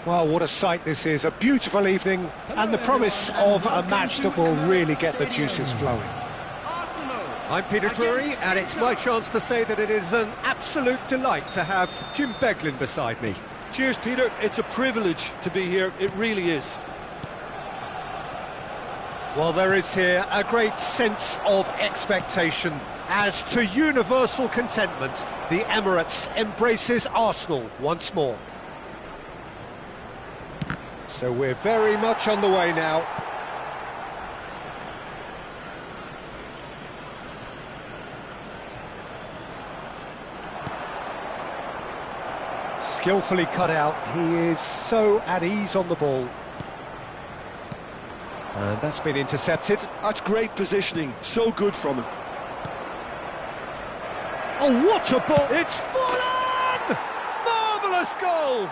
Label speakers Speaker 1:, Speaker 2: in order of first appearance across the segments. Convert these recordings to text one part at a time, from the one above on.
Speaker 1: Well, what a sight this is, a beautiful evening and the promise of a match that will really get the juices flowing. I'm Peter Drury, and it's my chance to say that it is an absolute delight to have Jim Beglin beside me.
Speaker 2: Cheers, Peter. It's a privilege to be here, it really is.
Speaker 1: Well, there is here a great sense of expectation as, to universal contentment, the Emirates embraces Arsenal once more. So we're very much on the way now. Skillfully cut out, he is so at ease on the ball. And that's been intercepted.
Speaker 2: That's great positioning, so good from him.
Speaker 1: Oh, what a ball! It's full on! Marvellous goal!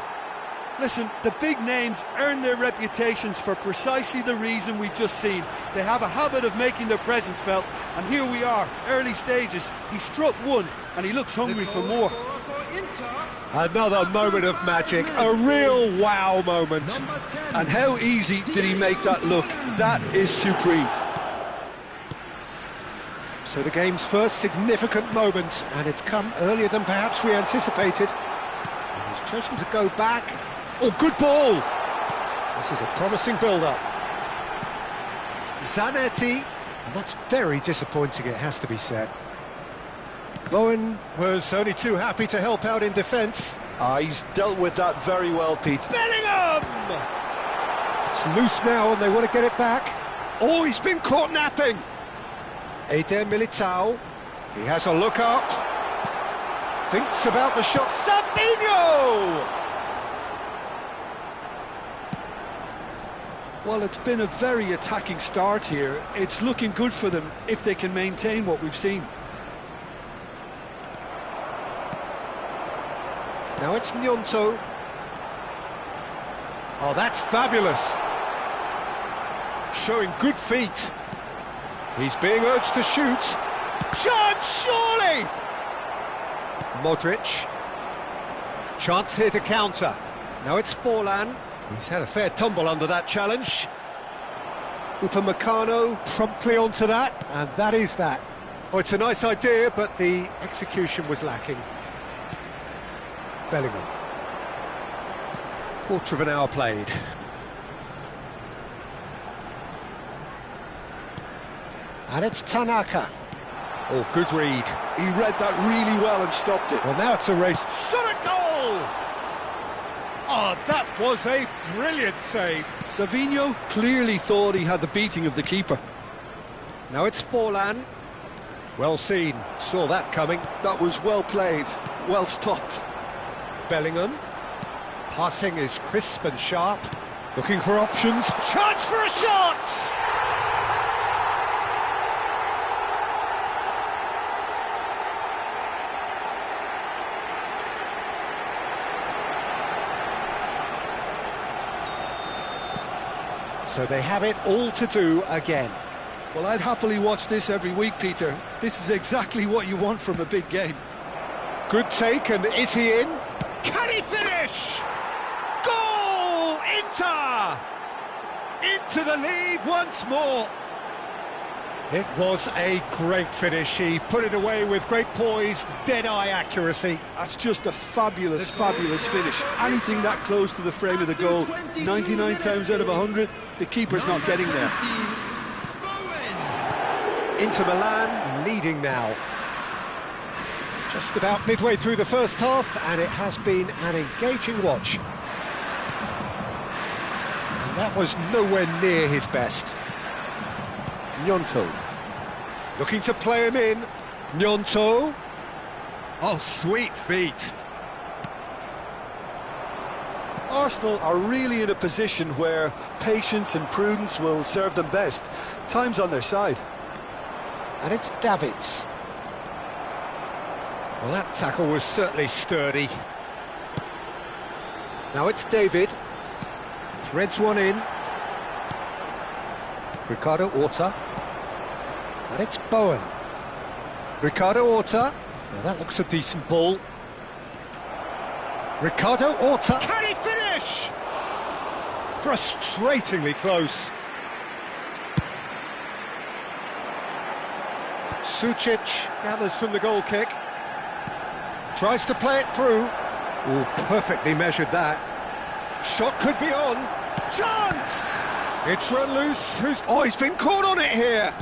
Speaker 2: Listen, the big names earn their reputations for precisely the reason we've just seen. They have a habit of making their presence felt, and here we are, early stages. He struck one, and he looks hungry for more.
Speaker 1: Another moment of magic, a real wow moment.
Speaker 2: And how easy did he make that look? That is supreme.
Speaker 1: So the game's first significant moment, and it's come earlier than perhaps we anticipated. And he's chosen to go back. Oh, good ball! This is a promising build-up. Zanetti, and that's very disappointing, it has to be said. Bowen was only too happy to help out in defence.
Speaker 2: He's dealt with that very well, Pete.
Speaker 1: Bellingham! It's loose now and they want to get it back. Oh, he's been caught napping. Eder Militao, he has a look up. Thinks about the shot. Sabinho!
Speaker 2: Well, it's been a very attacking start here. It's looking good for them if they can maintain what we've seen.
Speaker 1: Now it's Gnonto. Oh, that's fabulous. Showing good feet. He's being urged to shoot. Chance, surely! Modric. Chance here to counter. Now it's Forlan. He's had a fair tumble under that challenge. Upamecano promptly onto that, and that is that. Oh, it's a nice idea, but the execution was lacking. Bellingham. Quarter of an hour played. And it's Tanaka. Oh, good read.
Speaker 2: He read that really well and stopped it.
Speaker 1: Well, now it's a race. Shot a goal! Oh, that was a brilliant save.
Speaker 2: Sabinho clearly thought he had the beating of the keeper.
Speaker 1: Now it's Forlan. Well seen. Saw that coming.
Speaker 2: That was well played. Well stopped.
Speaker 1: Bellingham. Passing is crisp and sharp. Looking for options. Chance for a shot! So they have it all to do again.
Speaker 2: Well, I'd happily watch this every week, Peter. This is exactly what you want from a big game.
Speaker 1: Good take, and is he in? Can he finish? Goal! Inter! Into the lead once more. It was a great finish. He put it away with great poise, dead-eye accuracy.
Speaker 2: That's just a fabulous, fabulous finish. Anything that close to the frame of the goal, 99 times out of 100, the keeper's not getting there.
Speaker 1: Inter Milan leading now. Just about midway through the first half, and it has been an engaging watch. And that was nowhere near his best. Gnonto. Looking to play him in. Gnonto. Oh, sweet feet.
Speaker 2: Arsenal are really in a position where patience and prudence will serve them best. Time's on their side.
Speaker 1: And it's Davids. Well, that tackle was certainly sturdy. Now it's David. Threads one in. Ricardo Horta. And it's Bowen. Ricardo Horta. Now that looks a decent ball. Ricardo Horta. Can he finish? Frustratingly close. Sucic gathers from the goal kick. Tries to play it through. Oh, perfectly measured that. Shot could be on. Chance! It's run loose. Oh, he's been caught on it here.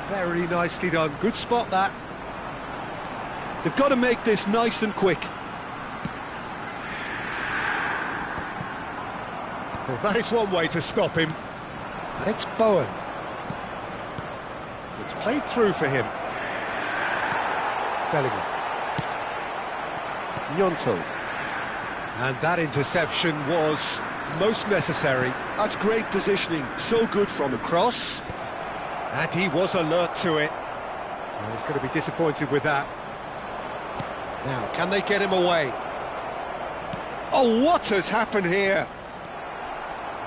Speaker 1: Very nicely done. Good spot, that.
Speaker 2: They've got to make this nice and quick.
Speaker 1: Well, that is one way to stop him. And it's Bowen. It's played through for him. Bellingham. Gnonto. And that interception was most necessary.
Speaker 2: That's great positioning, so good from the
Speaker 1: cross. And he was alert to it. Well, he's going to be disappointed with that. Now, can they get him away? Oh, what has happened here?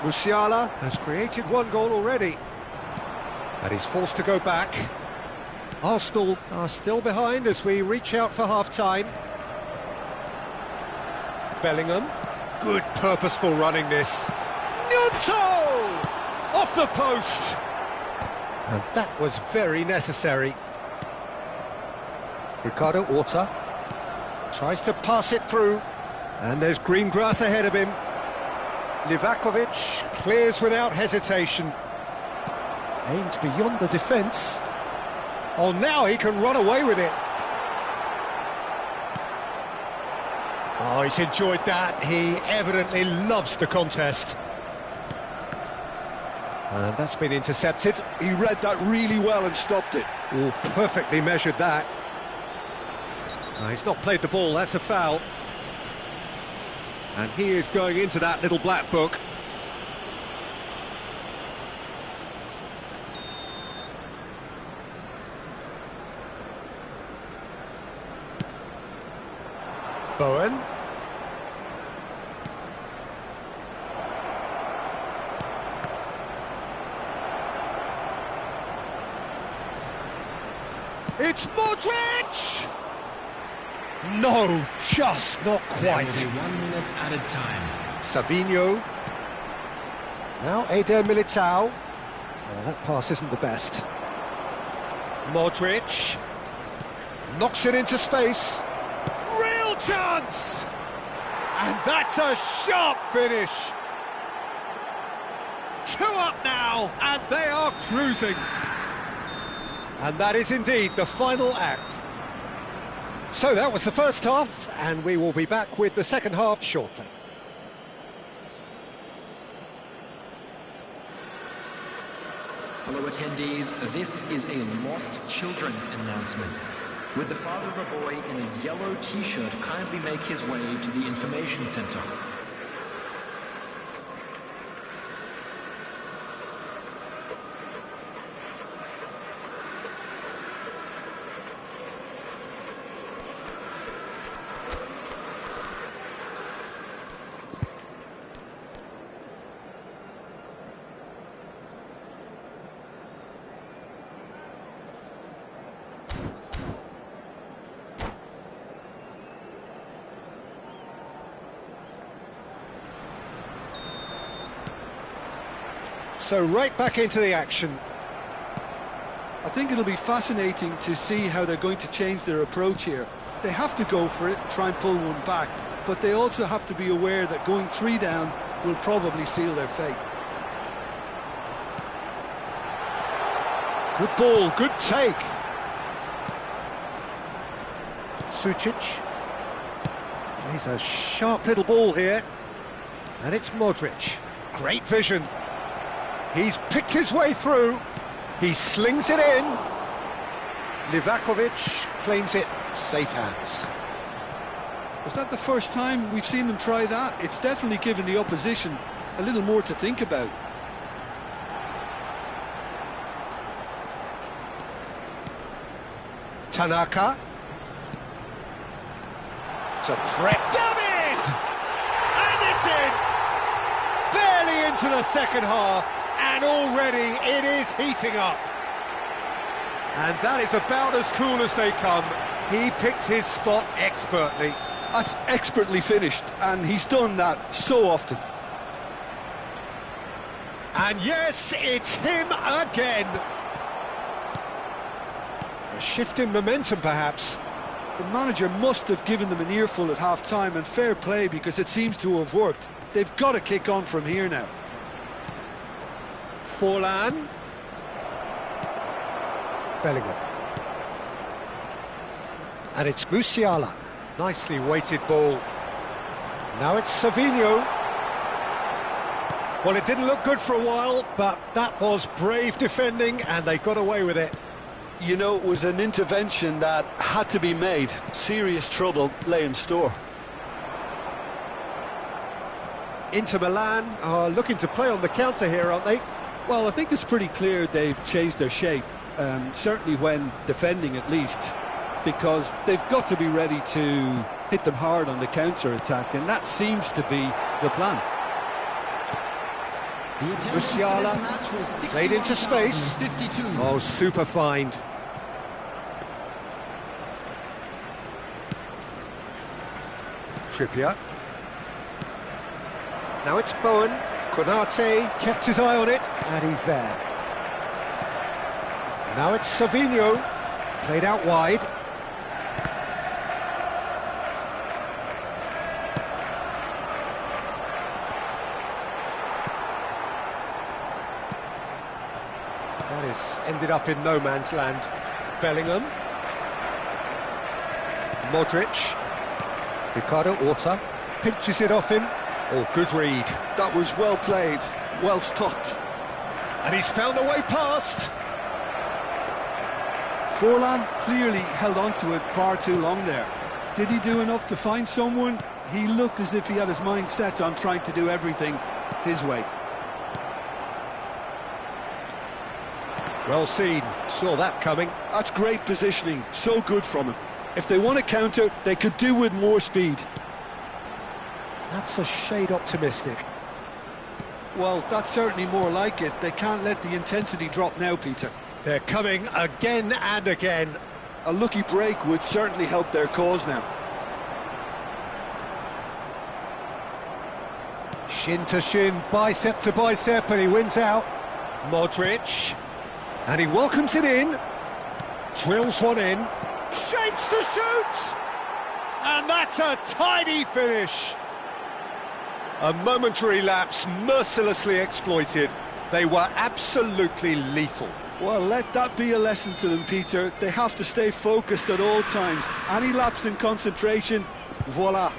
Speaker 1: Musiala has created one goal already. And he's forced to go back. Arsenal are still behind as we reach out for half-time. Bellingham. Good purposeful running this. Gnonto! Off the post! And that was very necessary. Ricardo Horta tries to pass it through. And there's green grass ahead of him. Livakovic clears without hesitation. Aims beyond the defence. Oh, now he can run away with it. Oh, he's enjoyed that. He evidently loves the contest. And that's been intercepted.
Speaker 2: He read that really well and stopped it.
Speaker 1: Oh, perfectly measured that. No, he's not played the ball, that's a foul. And he is going into that little black book. Bowen. It's Modric! No, just not quite.
Speaker 3: There will be 1 minute added time.
Speaker 1: Savinho. Now Eder Militao. Oh, that pass isn't the best. Modric. Knocks it into space. Real chance! And that's a sharp finish. 2 up now, and they are cruising. And that is indeed the final act. So that was the first half, and we will be back with the second half shortly.
Speaker 3: Hello attendees, this is a lost children's announcement. Would the father of a boy in a yellow t-shirt kindly make his way to the information center?
Speaker 1: So right back into the action.
Speaker 2: I think it'll be fascinating to see how they're going to change their approach here. They have to go for it, try and pull one back, but they also have to be aware that going 3 down will probably seal their fate.
Speaker 1: Good ball, good take. Sucic. He's a sharp little ball here. And it's Modric. Great vision. He's picked his way through. He slings it in. Livakovic claims it. Safe hands.
Speaker 2: Was that the first time we've seen them try that? It's definitely given the opposition a little more to think about.
Speaker 1: Tanaka. It's a threat. David! And it's in! Barely into the second half, and already it is heating up. And that is about as cool as they come. He picked his spot expertly.
Speaker 2: That's expertly finished, and he's done that so often.
Speaker 1: And yes, it's him again. A shift in momentum, perhaps.
Speaker 2: The manager must have given them an earful at half-time, and fair play, because it seems to have worked. They've got to kick on from here now.
Speaker 1: Forlan. Bellingham. And it's Musiala. Nicely weighted ball. Now it's Savinho. Well, it didn't look good for a while, but that was brave defending, and they got away with it.
Speaker 2: You know, it was an intervention that had to be made. Serious trouble lay in store.
Speaker 1: Inter Milan are looking to play on the counter here, aren't they?
Speaker 2: Well, I think it's pretty clear they've changed their shape, certainly when defending at least, because they've got to be ready to hit them hard on the counter-attack, and that seems to be the plan.
Speaker 1: Musiala played into space. Oh, super find. Trippier. Now it's Bowen. Konate kept his eye on it, and he's there. Now it's Savinho. Played out wide. That is ended up in no man's land. Bellingham. Modric. Ricardo Horta pinches it off him. Oh, good read.
Speaker 2: That was well played, well stopped.
Speaker 1: And he's found a way past.
Speaker 2: Forlan clearly held on to it far too long there. Did he do enough to find someone? He looked as if he had his mind set on trying to do everything his way.
Speaker 1: Well seen, saw that coming.
Speaker 2: That's great positioning, so good from him. If they want to counter, they could do with more speed.
Speaker 1: That's a shade optimistic.
Speaker 2: Well, that's certainly more like it. They can't let the intensity drop now, Peter.
Speaker 1: They're coming again and again.
Speaker 2: A lucky break would certainly help their cause now.
Speaker 1: Shin to shin, bicep to bicep, and he wins out. Modric. And he welcomes it in. Drills one in. Shapes to shoot! And that's a tidy finish. A momentary lapse mercilessly exploited. They were absolutely lethal.
Speaker 2: Well, let that be a lesson to them, Peter. They have to stay focused at all times. Any lapse in concentration, voila.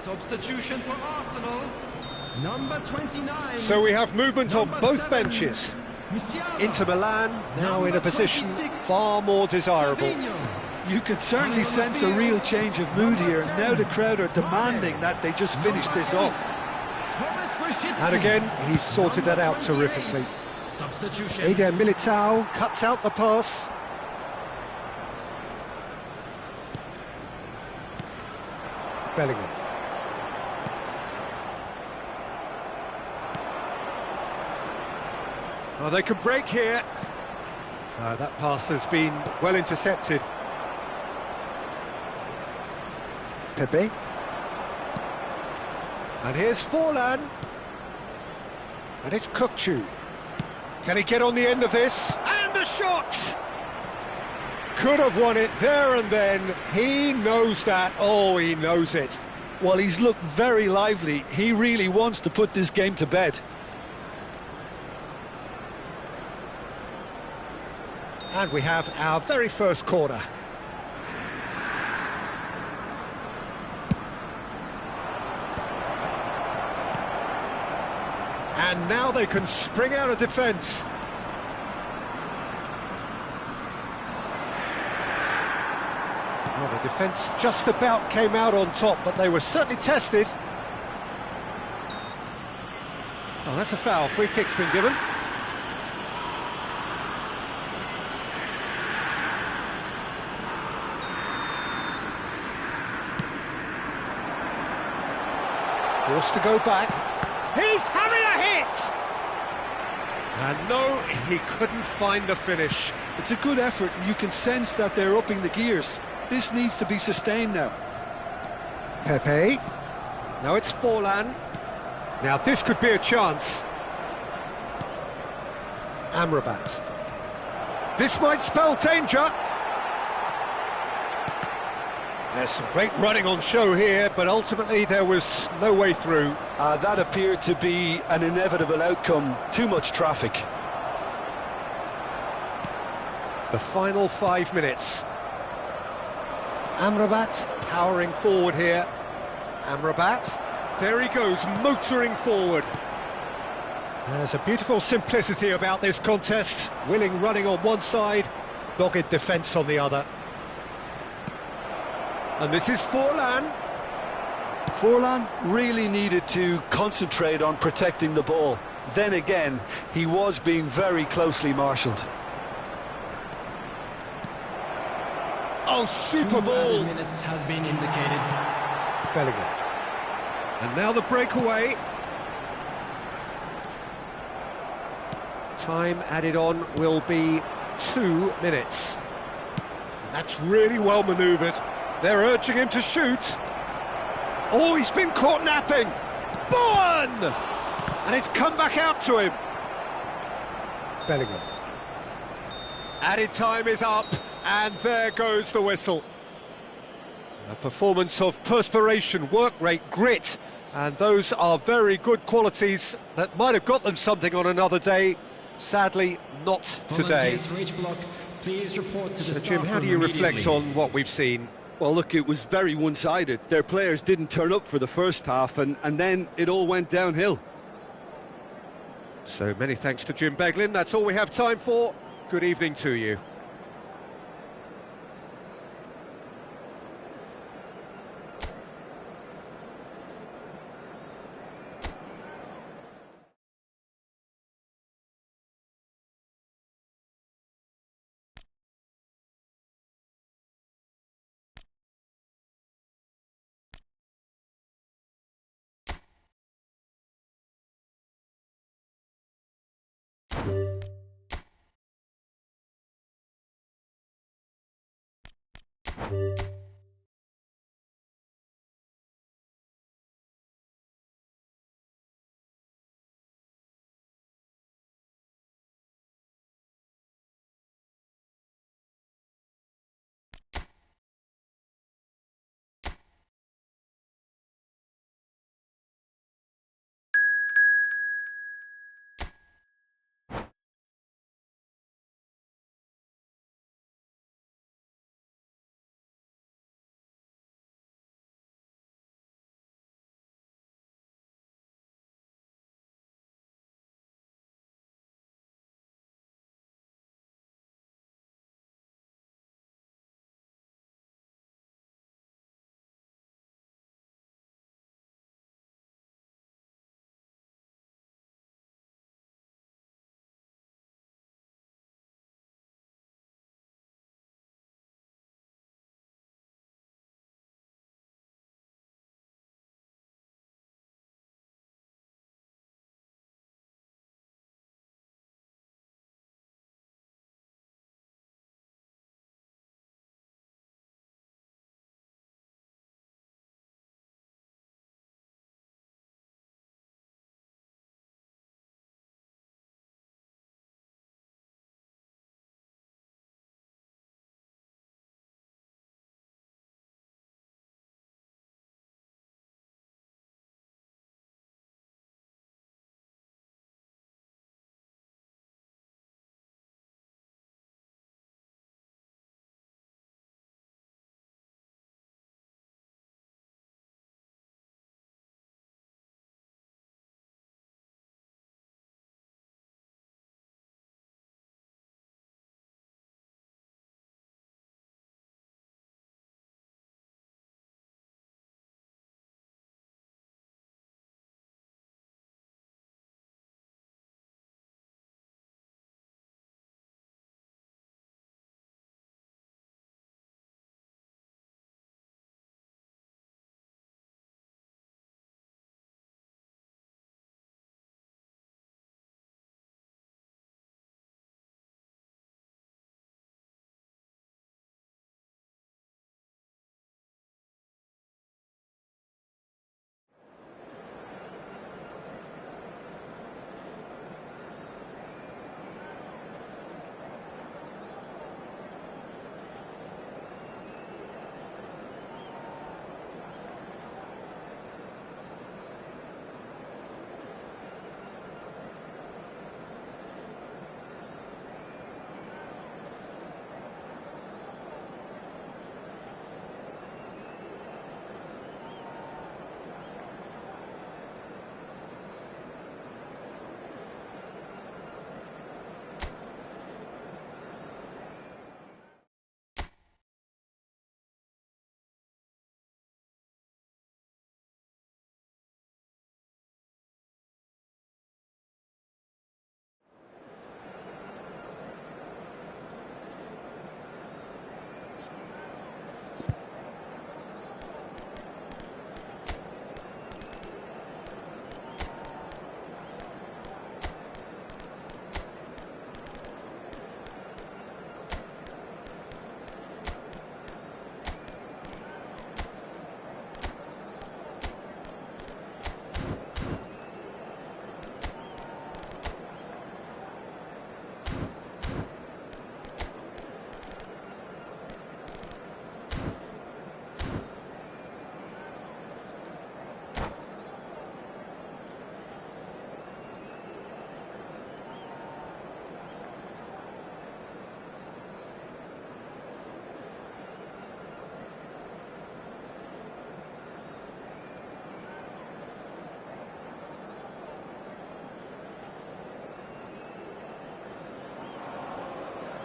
Speaker 3: Substitution for Arsenal, number 29.
Speaker 1: So we have movement on both benches. Inter Milan now in a position far more desirable.
Speaker 2: You could certainly sense a real change of mood here. Now the crowd are demanding that they just finish this off.
Speaker 1: And again, he's sorted that out terrifically. Eder Militao cuts out the pass. Bellingham. Oh, they could break here. That pass has been well intercepted. Pepe. And here's Forlan. And it's Kukçu. Can he get on the end of this? And a shot! Could have won it there and then. He knows that. Oh, he knows it.
Speaker 2: Well, he's looked very lively. He really wants to put this game to bed.
Speaker 1: And we have our very first corner. And now they can spring out of defence. Well, the defence just about came out on top, but they were certainly tested. Oh, that's a foul. Free kick's been given. Forced to go back. He's having a hit! And no, he couldn't find the finish.
Speaker 2: It's a good effort, and you can sense that they're upping the gears. This needs to be sustained now.
Speaker 1: Pepe. Now it's Forlan. Now this could be a chance. Amrabat. This might spell danger. There's some great running on show here, but ultimately there was no way through.
Speaker 2: That appeared to be an inevitable outcome. Too much traffic.
Speaker 1: The final 5 minutes. Amrabat powering forward here. Amrabat. There he goes, motoring forward. There's a beautiful simplicity about this contest. Willing running on one side, dogged defence on the other. And this is Forlan.
Speaker 2: Forlan really needed to concentrate on protecting the ball. Then again, he was being very closely marshalled.
Speaker 1: Oh, super ball!
Speaker 3: Minutes has been indicated.
Speaker 1: Bellingham. And now the breakaway. Time added on will be 2 minutes. And that's really well manoeuvred. They're urging him to shoot. Oh, he's been caught napping. Bowen! And it's come back out to him. Bellingham. Added time is up, and there goes the whistle. A performance of perspiration, work rate, grit, and those are very good qualities that might have got them something on another day. Sadly, not today.
Speaker 3: Volunteers for each block, please report to the
Speaker 1: So, Jim,
Speaker 3: staff
Speaker 1: how do
Speaker 3: room
Speaker 1: you reflect
Speaker 3: immediately.
Speaker 1: on what we've seen?
Speaker 2: Well, look, it was very one-sided. Their players didn't turn up for the first half, and then it all went downhill.
Speaker 1: So many thanks to Jim Beglin. That's all we have time for. Good evening to you.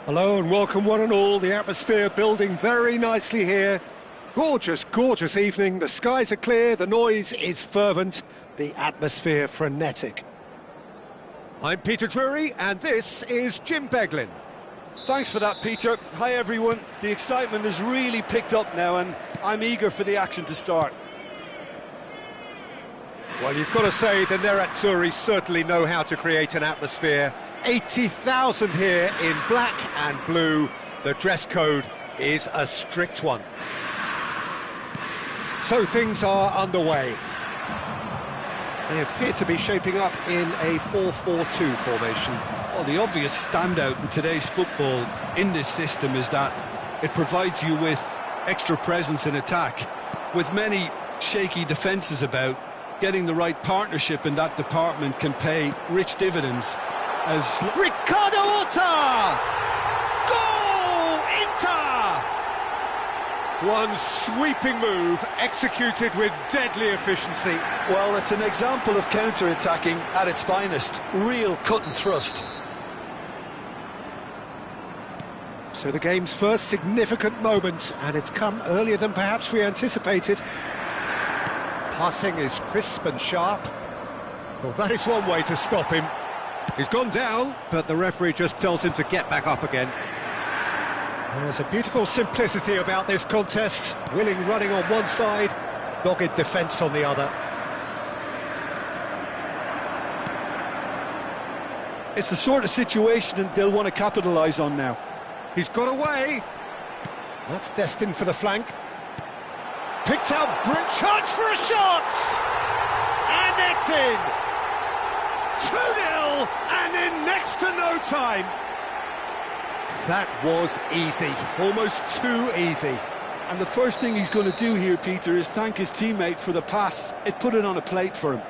Speaker 1: Hello and welcome one and all. The atmosphere building very nicely here. Gorgeous, gorgeous evening. The skies are clear, the noise is fervent, the atmosphere frenetic. I'm Peter Drury and this is Jim Beglin.
Speaker 2: Thanks for that, Peter. Hi, everyone. The excitement has really picked up now and I'm eager for the action to start.
Speaker 1: Well, you've got to say the Nerazzurri certainly know how to create an atmosphere. 80,000 here in black and blue. The dress code is a strict one. So things are underway. They appear to be shaping up in a 4-4-2 formation.
Speaker 2: Well, the obvious standout in today's football in this system is that it provides you with extra presence in attack. With many shaky defences about, getting the right partnership in that department can pay rich dividends. As
Speaker 1: Ricardo Horta! Goal! Inter! One sweeping move executed with deadly efficiency.
Speaker 2: well, it's an example of counter-attacking at its finest. Real cut and thrust.
Speaker 1: So the game's first significant moment, and it's come earlier than perhaps we anticipated. Passing is crisp and sharp. Well, that is one way to stop him. He's gone down, but the referee just tells him to get back up again. There's a beautiful simplicity about this contest. Willing running on one side, dogged defence on the other.
Speaker 2: It's the sort of situation that they'll want to capitalise on now.
Speaker 1: He's got away. That's destined for the flank. Picked out, chance for a shot! And it's in! 2-0, and in next to no time. That was easy, almost too easy.
Speaker 2: And the first thing he's going to do here, Peter, is thank his teammate for the pass. It put it on a plate for him.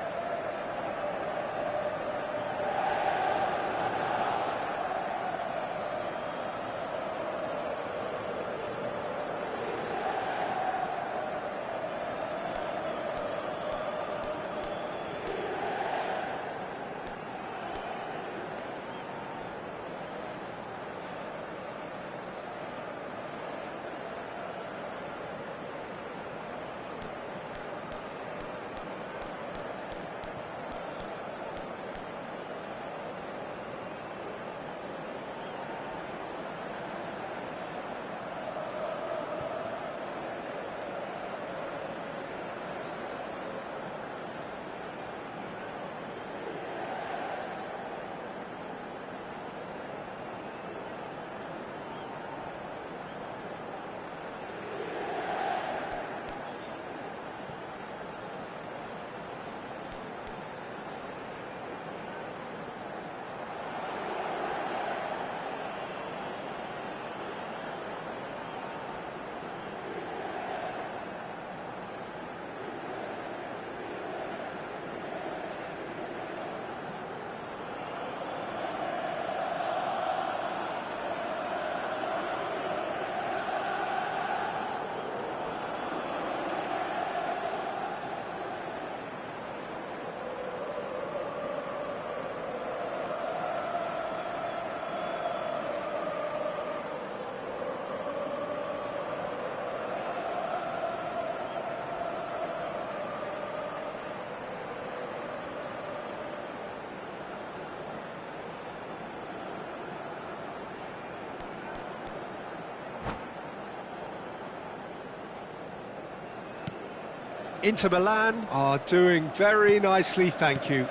Speaker 1: Inter Milan are doing very nicely, thank you.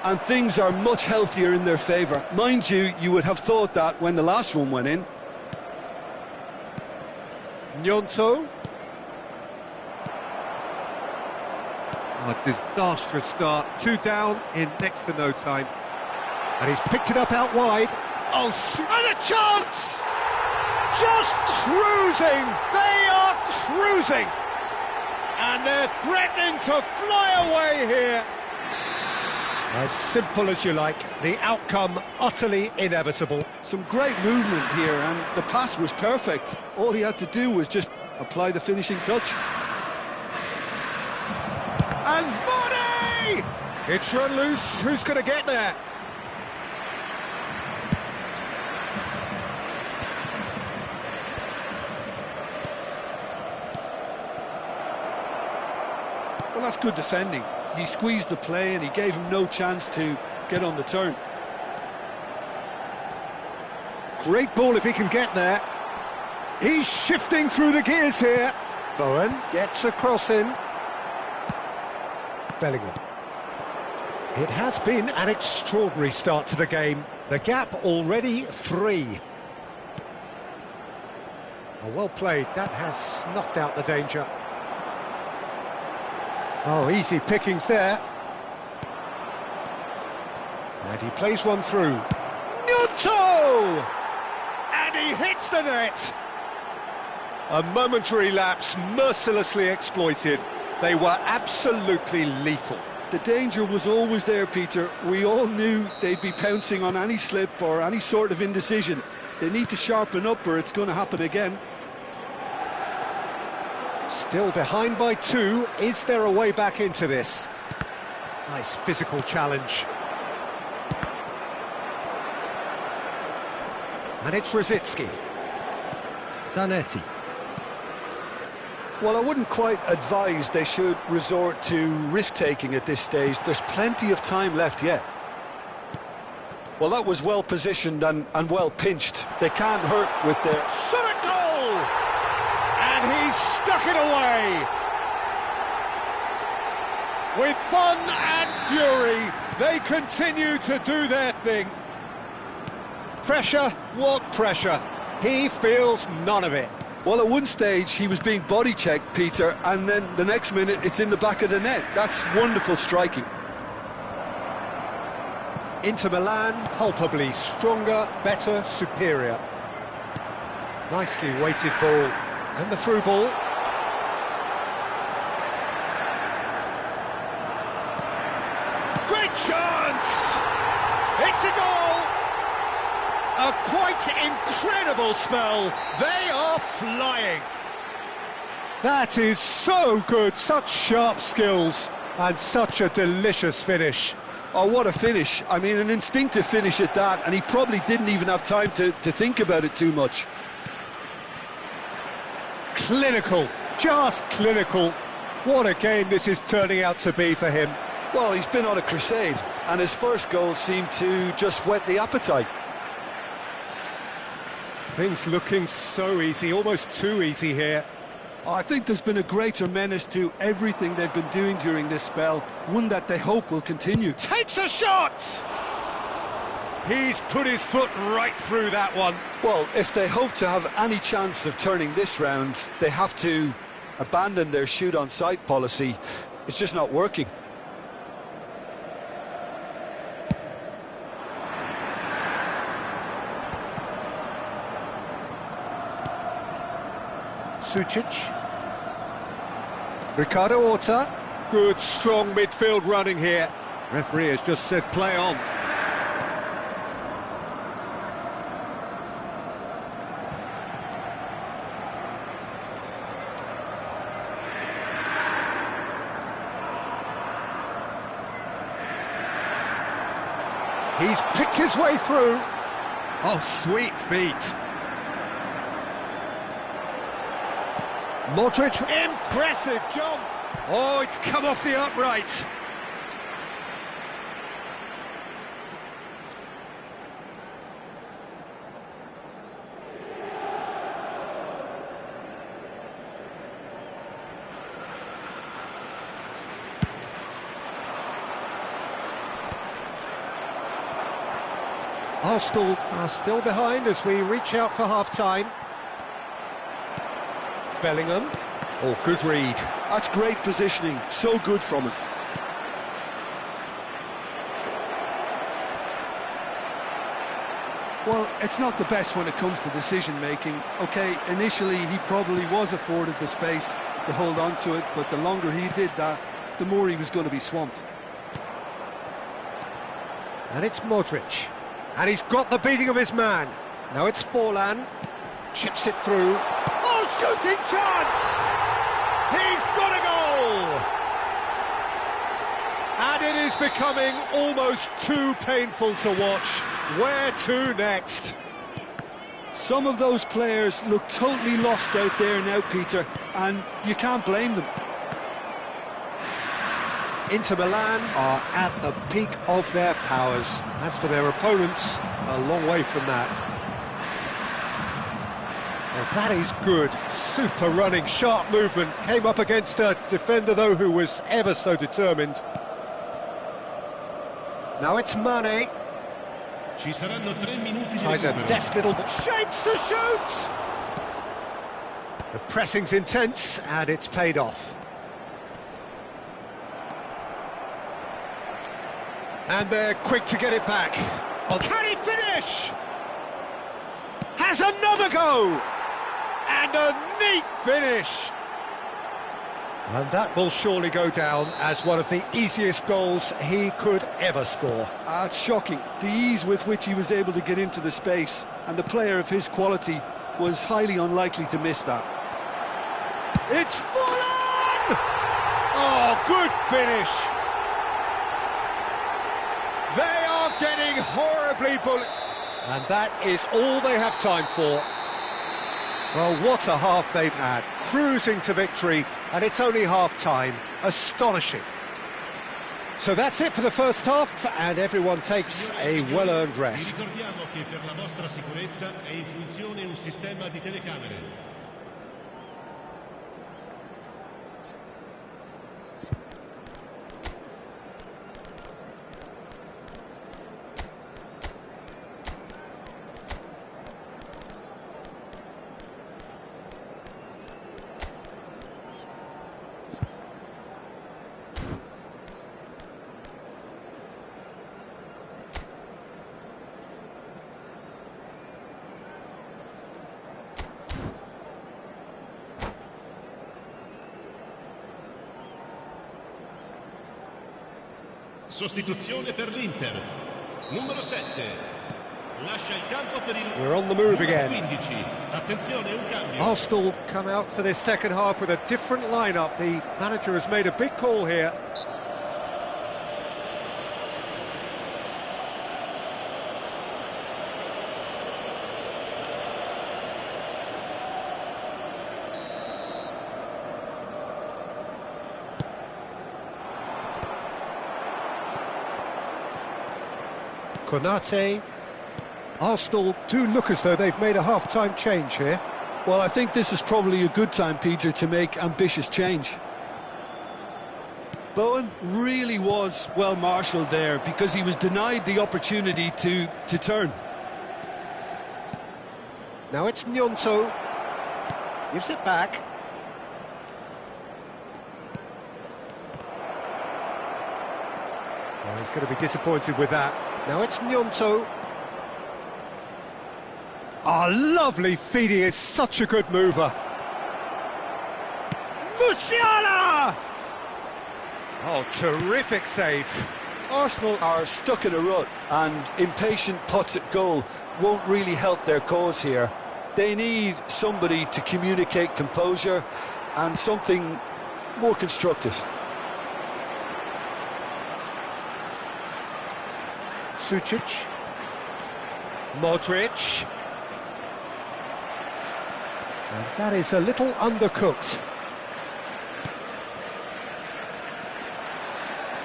Speaker 2: And things are much healthier in their favour. Mind you, you would have thought that when the last one went in.
Speaker 1: Gnonto. A disastrous start. 2 down in next to no time. And he's picked it up out wide. Oh, and a chance! Just cruising! They are cruising! And they're threatening to fly away here. As simple as you like, the outcome utterly inevitable.
Speaker 2: Some great movement here, and the pass was perfect. All he had to do was just apply the finishing touch.
Speaker 1: And Bonney! It's run loose. Who's going to get there?
Speaker 2: Well, that's good defending. He squeezed the play and he gave him no chance to get on the turn.
Speaker 1: Great ball if he can get there. He's shifting through the gears here. Bowen gets a cross in. Bellingham. It has been an extraordinary start to the game. The gap already 3. Oh, well played. That has snuffed out the danger. Oh, easy pickings there. And he plays one through. Gnonto! And he hits the net. A momentary lapse mercilessly exploited. They were absolutely lethal.
Speaker 2: The danger was always there, Peter. We all knew they'd be pouncing on any slip or any sort of indecision. They need to sharpen up or it's going to happen again.
Speaker 1: Still behind by 2. Is there a way back into this? Nice physical challenge. And it's Rosicky. Zanetti.
Speaker 2: Well, I wouldn't quite advise they should resort to risk-taking at this stage. There's plenty of time left yet. Well, that was well positioned and well pinched. They can't hurt with their...
Speaker 1: Shot at goal! And he's stuck it away! With fun and fury, they continue to do their thing. Pressure? What pressure? He feels none of it.
Speaker 2: Well, at one stage, he was being body-checked, Peter, and then the next minute, it's in the back of the net. That's wonderful striking.
Speaker 1: Inter Milan, palpably stronger, better, superior. Nicely weighted ball. And the through ball. Great chance! It's a goal! A quite incredible spell. They are flying. That is so good. Such sharp skills and such a delicious finish.
Speaker 2: Oh, what a finish. I mean, an instinctive finish at that, and he probably didn't even have time to think about it too much.
Speaker 1: Clinical, just clinical. What a game this is turning out to be for him.
Speaker 2: Well, he's been on a crusade, and his first goal seemed to just whet the appetite.
Speaker 1: Things looking so easy, almost too easy here.
Speaker 2: I think there's been a greater menace to everything they've been doing during this spell, one that they hope will continue.
Speaker 1: Takes a shot! He's put his foot right through that one.
Speaker 2: Well, if they hope to have any chance of turning this round, they have to abandon their shoot-on-sight policy. It's just not working.
Speaker 1: Sucic. Ricardo Horta. Good, strong midfield running here. Referee has just said play on. He's picked his way through. Oh, sweet feet. Modric, impressive jump. Oh, it's come off the upright. Arsenal are still behind as we reach out for half-time. Bellingham. Oh, good read.
Speaker 2: That's great positioning. So good from him. Well, it's not the best when it comes to decision-making. OK, initially he probably was afforded the space to hold on to it, but the longer he did that, the more he was going to be swamped.
Speaker 1: And it's Modric. And he's got the beating of his man. Now it's Forlan. Chips it through. Oh, shooting chance! He's got a goal! And it is becoming almost too painful to watch. Where to next?
Speaker 2: Some of those players look totally lost out there now, Peter, and you can't blame them.
Speaker 1: Inter Milan are at the peak of their powers. As for their opponents, a long way from that. Well, that is good. Super running, sharp movement. Came up against a defender, though, who was ever so determined. Now it's Mane. Tries a deft little shapes to shoot! The pressing's intense, and it's paid off. And they're quick to get it back. Oh, can he finish? Has another go! And a neat finish! And that will surely go down as one of the easiest goals he could ever score.
Speaker 2: It's shocking, the ease with which he was able to get into the space, and the player of his quality was highly unlikely to miss that.
Speaker 1: It's full on! Oh, good finish! They are getting horribly bullied. And that is all they have time for. Well, what a half they've had. Cruising to victory, and it's only half-time. Astonishing. So that's it for the first half, and everyone takes a well-earned rest.
Speaker 4: Sostituzione per l'Inter. Numero 7. Lascia il campo per il
Speaker 1: We're on the move again.
Speaker 4: 15. Attenzione, un cambio.
Speaker 1: Arsenal come out for this second half with a different lineup. The manager has made a big call here. Konate. Arsenal do look as though they've made a half-time change here.
Speaker 2: Well, I think this is probably a good time, Peter, to make ambitious change. Bowen really was well marshalled there because he was denied the opportunity to turn.
Speaker 1: Now it's Gnonto. Gives it back. Well, he's going to be disappointed with that. Now it's Gnonto. Ah, lovely feed, he is such a good mover. Musiala! Oh, terrific save.
Speaker 2: Arsenal are stuck in a rut, and impatient putts at goal won't really help their cause here. They need somebody to communicate composure and something more constructive.
Speaker 1: Sucic. Modric. And that is a little undercooked.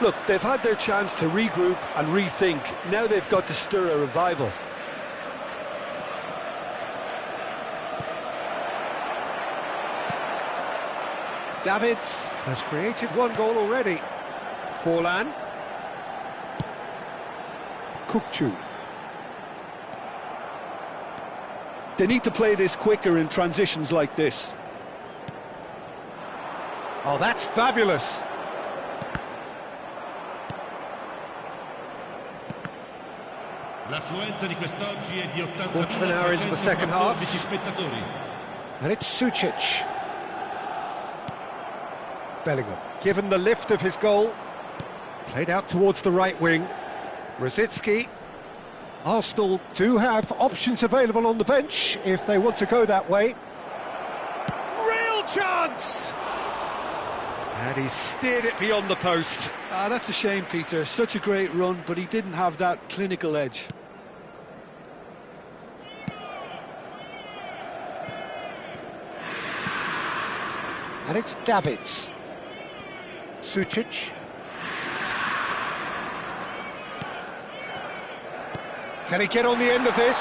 Speaker 2: Look, they've had their chance to regroup and rethink. Now they've got to stir a revival.
Speaker 1: Davids has created one goal already. Forlan. Kukçu.
Speaker 2: They need to play this quicker in transitions like this.
Speaker 1: Oh, that's fabulous. Quarter of an hour into the second half. And it's Sucic. Bellingham, given the lift of his goal. Played out towards the right wing. Rosicki. Arsenal do have options available on the bench if they want to go that way. Real chance! And he steered it beyond the post.
Speaker 2: That's a shame, Peter. Such a great run, but he didn't have that clinical edge.
Speaker 1: And it's Davids. Sucic. Can he get on the end of this?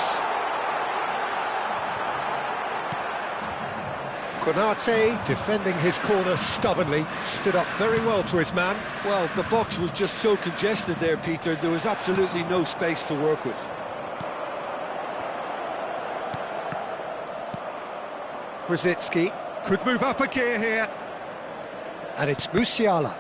Speaker 1: Konate defending his corner stubbornly, stood up very well to his man.
Speaker 2: Well, the box was just so congested there, Peter. There was absolutely no space to work with.
Speaker 1: Brzezinski could move up a gear here. And it's Musiala.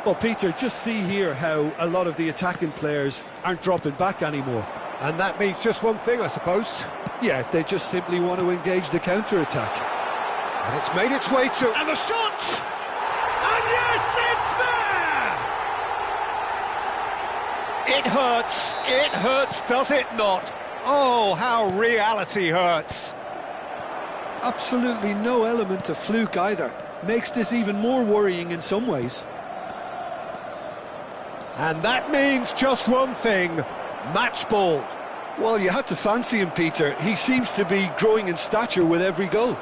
Speaker 2: Well, Peter, just see here how a lot of the attacking players aren't dropping back anymore.
Speaker 1: And that means just one thing, I suppose.
Speaker 2: Yeah, they just simply want to engage the counter-attack.
Speaker 1: And it's made its way to... And the shot! And yes, it's there! It hurts, does it not? Oh, how reality hurts.
Speaker 2: Absolutely no element of fluke either. Makes this even more worrying in some ways.
Speaker 1: And that means just one thing, match ball.
Speaker 2: Well, you had to fancy him, Peter. He seems to be growing in stature with every goal.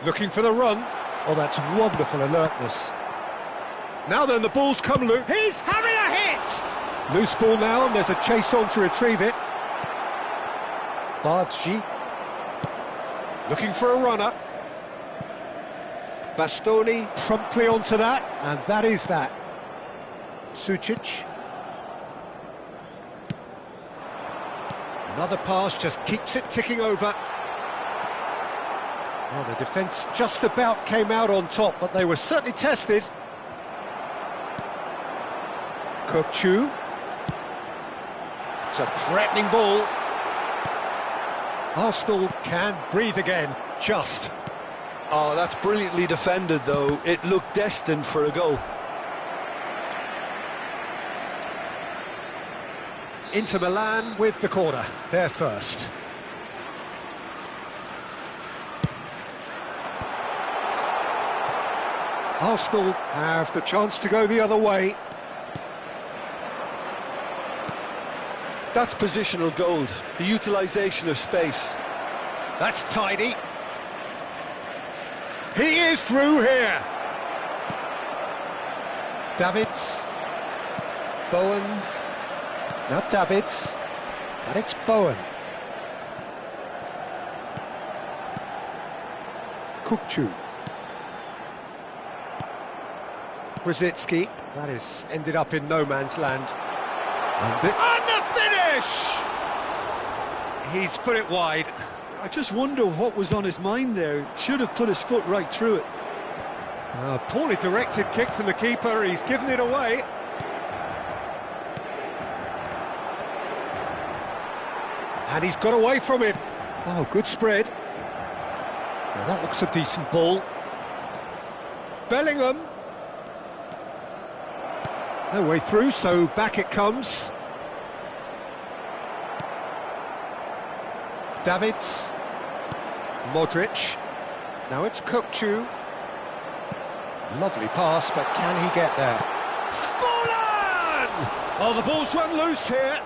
Speaker 1: Looking for the run. Oh, that's wonderful alertness. Now then, the ball's come loose. He's having a hit! Loose ball now, and there's a chase on to retrieve it. Bargi. Looking for a runner. Bastoni promptly onto that, and that is that. Sucic. Another pass just keeps it ticking over. Well, the defence just about came out on top, but they were certainly tested. Kokchu. It's a threatening ball. Arsenal can breathe again, just.
Speaker 2: Oh, that's brilliantly defended, though. It looked destined for a goal.
Speaker 1: Inter Milan with the corner, they're first. Arsenal have the chance to go the other way.
Speaker 2: That's positional gold, the utilisation of space.
Speaker 1: That's tidy. He is through here. Davids. Bowen. Not Davids. And it's Bowen. Kukcu. Brzezinski. That has ended up in no man's land. And this... And the finish! He's put it wide.
Speaker 2: I just wonder what was on his mind there. Should have put his foot right through it.
Speaker 1: Poorly directed kick from the keeper. He's given it away. And he's got away from him. Oh, good spread. Now that looks a decent ball. Bellingham. No way through, so back it comes. Davids. Modric. Now it's Kokchu. Lovely pass, but can he get there? Fallen! Oh, the ball's run loose here.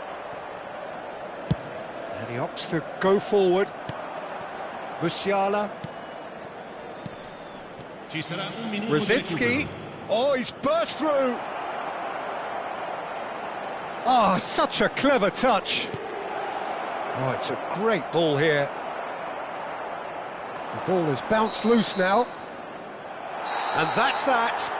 Speaker 1: And he opts to go forward. Musiala. Brzezinski. Oh, he's burst through. Oh, such a clever touch. Oh, it's a great ball here. The ball has bounced loose now. And that's that.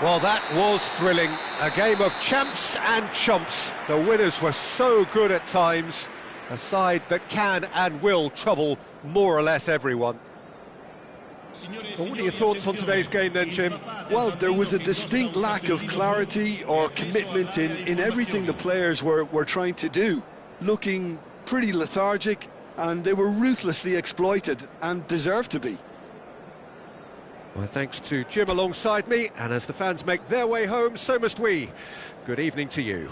Speaker 1: Well, that was thrilling. A game of champs and chumps. The winners were so good at times. A side that can and will trouble more or less everyone. Well, what are your thoughts on today's game then, Jim?
Speaker 2: Well, there was a distinct lack of clarity or commitment in everything the players were trying to do. Looking pretty lethargic, and they were ruthlessly exploited, and deserved to be.
Speaker 1: Well, thanks to Jim alongside me, and as the fans make their way home, so must we. Good evening to you.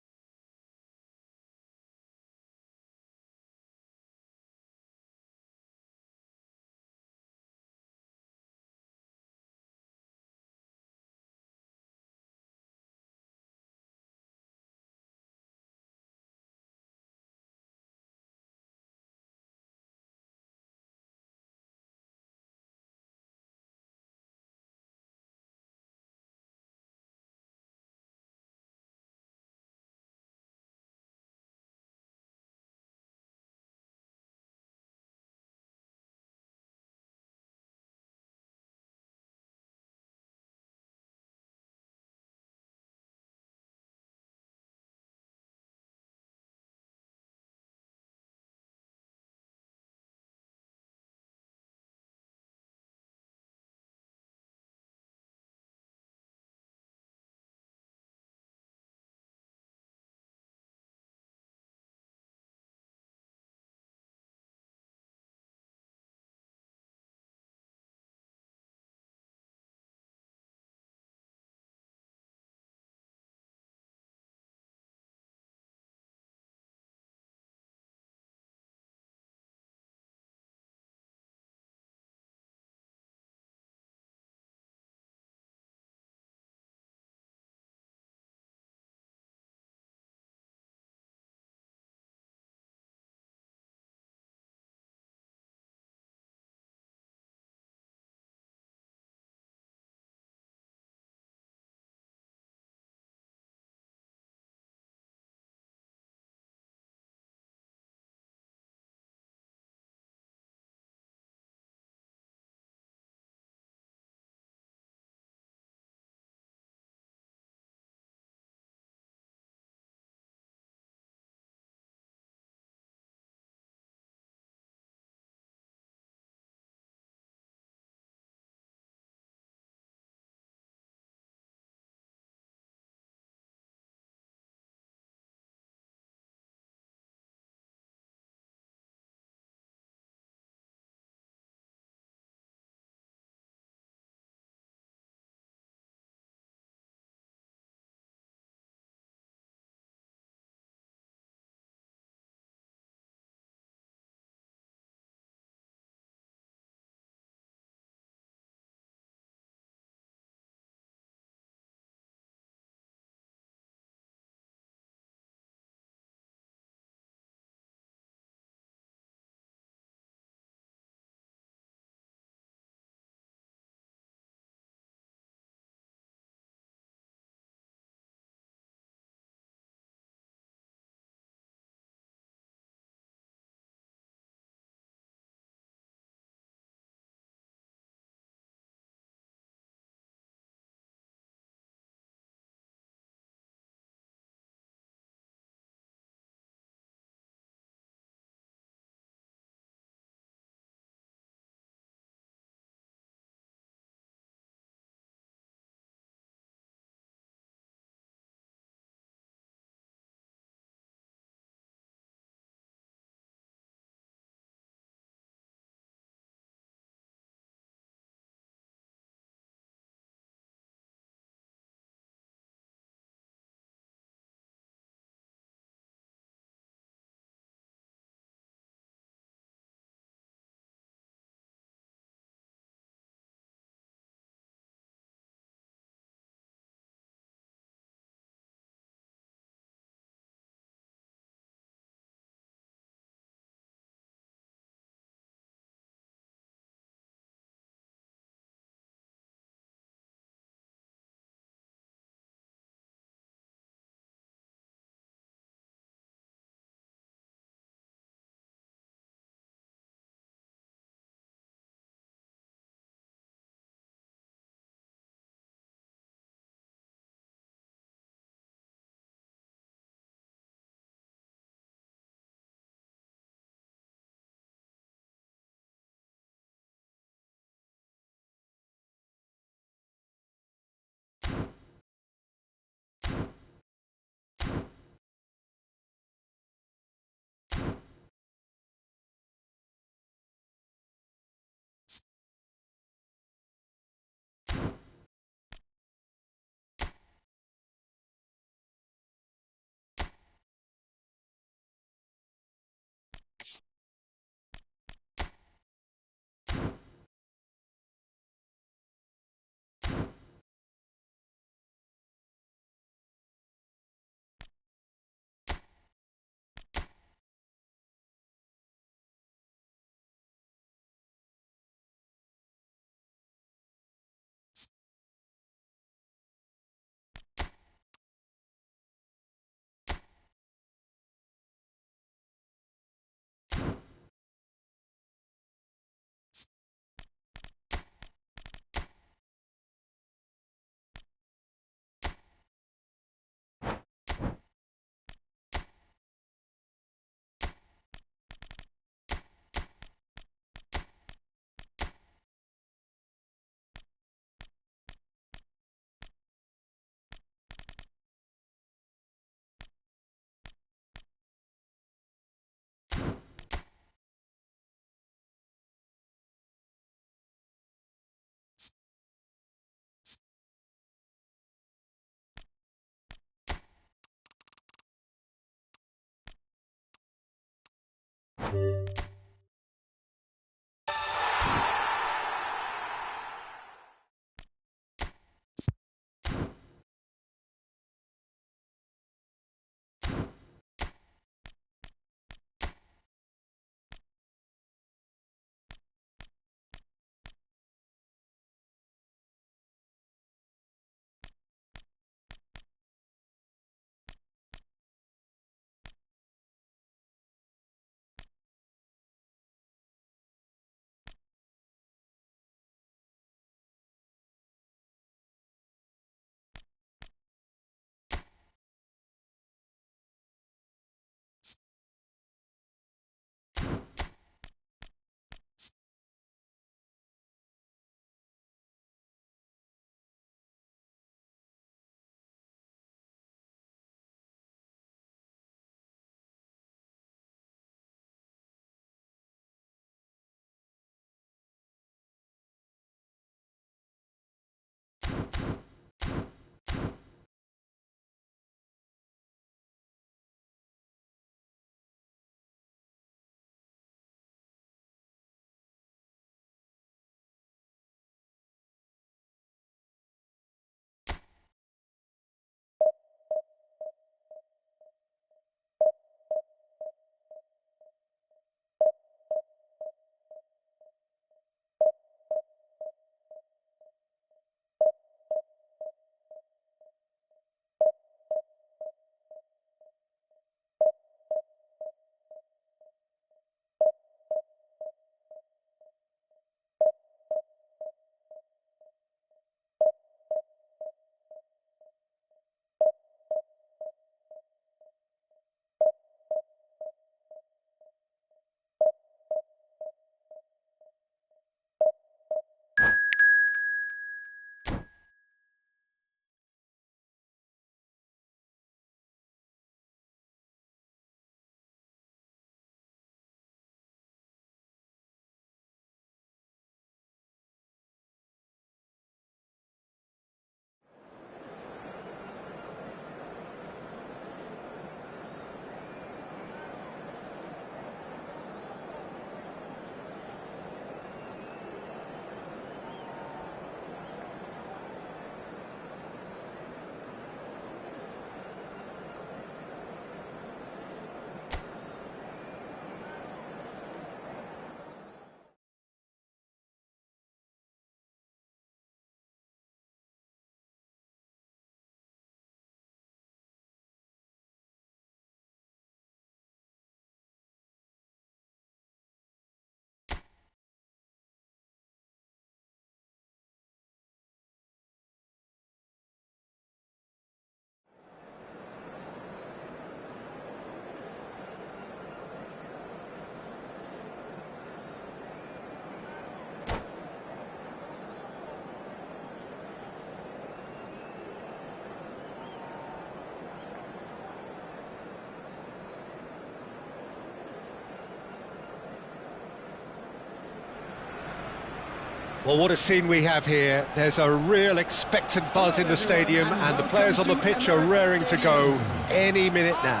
Speaker 1: Well, what a scene we have here. There's a real expectant buzz in the stadium, and the players on the pitch are raring to go any minute now.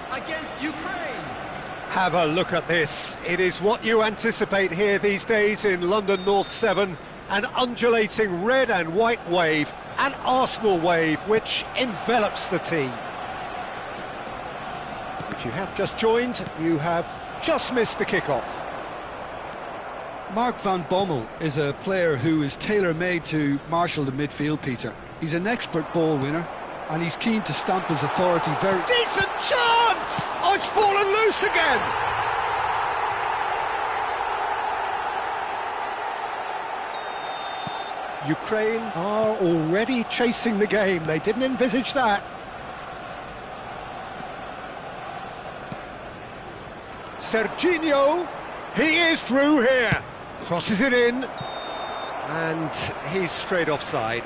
Speaker 3: Arsenal against Ukraine.
Speaker 1: Have a look at this. It is what you anticipate here these days in London North 7. An undulating red and white wave, an Arsenal wave, which envelops the team. If you have just joined, you have just missed the kickoff.
Speaker 2: Mark van Bommel is a player who is tailor-made to marshal the midfield, Peter. He's an expert ball winner, and he's keen to stamp his authority very...
Speaker 1: Decent chance! Oh, it's fallen loose again! Ukraine are already chasing the game. They didn't envisage that. Serginho, he is through here. Crosses it in, and he's straight offside.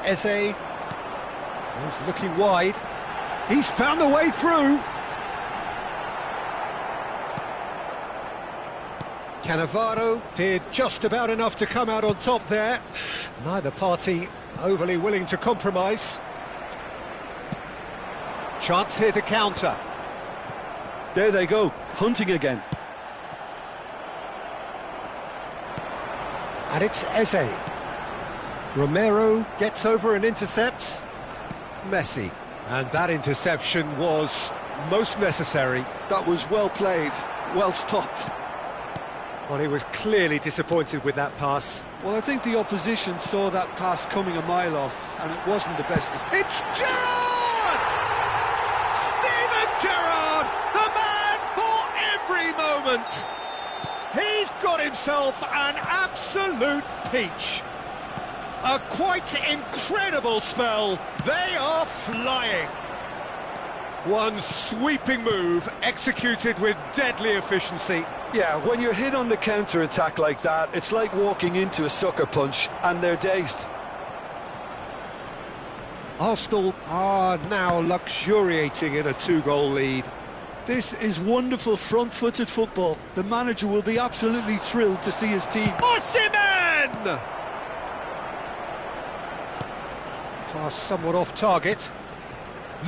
Speaker 1: Eze, he's looking wide. He's found a way through. Cannavaro did just about enough to come out on top there. Neither party overly willing to compromise. Chance here to counter.
Speaker 2: There they go, hunting again.
Speaker 1: And it's Eze. Romero gets over and intercepts. Messi. And that interception was most necessary.
Speaker 2: That was well played, well stopped.
Speaker 1: Well, he was clearly disappointed with that pass.
Speaker 2: Well, I think the opposition saw that pass coming a mile off, and it wasn't the best.
Speaker 1: It's Gerrard! Steven Gerrard, the man for every moment. He's got himself an absolute peach. A quite incredible spell. They are flying. One sweeping move executed with deadly efficiency.
Speaker 2: Yeah, when you're hit on the counter-attack like that, it's like walking into a sucker punch, and they're dazed.
Speaker 1: Arsenal are now luxuriating in a 2-goal lead.
Speaker 2: This is wonderful front-footed football. The manager will be absolutely thrilled to see his team.
Speaker 1: Osimhen! Pass somewhat off target.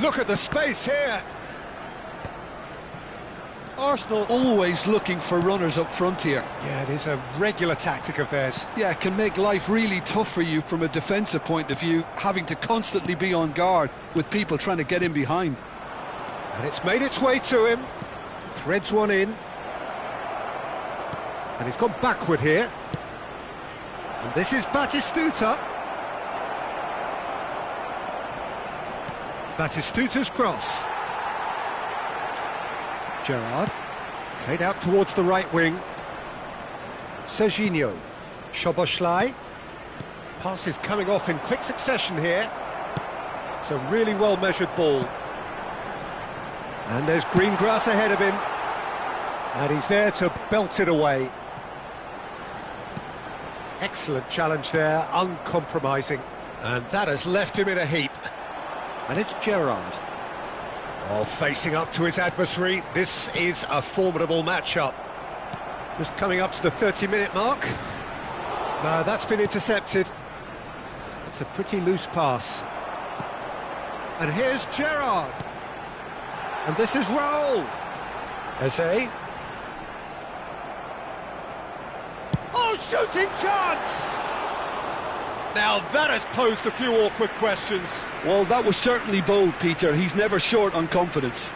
Speaker 1: Look at the space here.
Speaker 2: Arsenal always looking for runners up front here.
Speaker 1: Yeah, it is a regular tactic of theirs.
Speaker 2: Yeah, it can make life really tough for you from a defensive point of view, having to constantly be on guard with people trying to get in behind.
Speaker 1: And it's made its way to him. Threads one in. And he's gone backward here. And this is Batistuta. Batistuta's cross. Gerrard, played out towards the right wing. Serginho, Szoboszlai. Pass is coming off in quick succession here. It's a really well-measured ball. And there's green grass ahead of him. And he's there to belt it away. Excellent challenge there, uncompromising. And that has left him in a heap. And it's Gerrard. Oh, facing up to his adversary. This is a formidable matchup. Just coming up to the 30-minute mark. No, that's been intercepted. It's a pretty loose pass. And here's Gerrard. And this is Raul. Eze. Oh, shooting chance! Now that has posed a few awkward questions.
Speaker 2: Well, that was certainly bold, Peter. He's never short on confidence.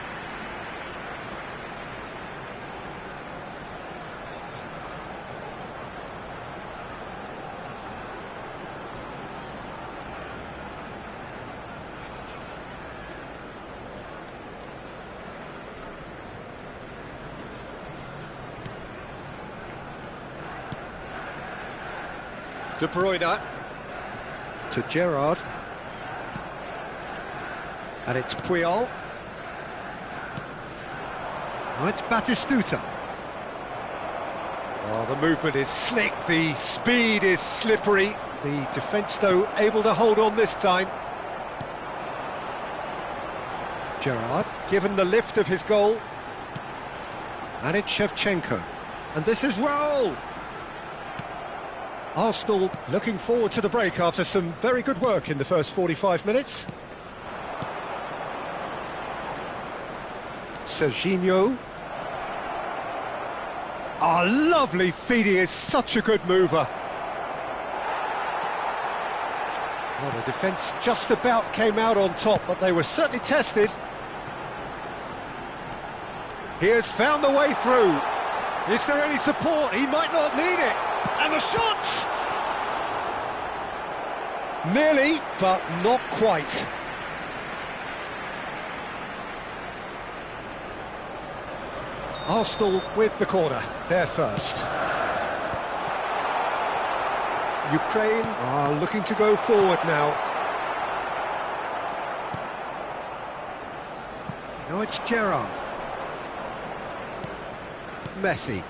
Speaker 1: De Bruyne to Gerrard, and it's Puyol. Now it's Batistuta. Oh, the movement is slick, the speed is slippery. The defence, though, able to hold on this time. Gerrard, given the lift of his goal. And it's Shevchenko. And this is Raul. Arsenal looking forward to the break after some very good work in the first 45 minutes. Serginho. Oh, lovely feed, he is such a good mover. Well, the defence just about came out on top, but they were certainly tested. He has found the way through. Is there any support? He might not need it. And the shot! Nearly, but not quite. Arsenal with the corner, they're first. Ukraine are looking to go forward now. Now it's Gerrard. Messi.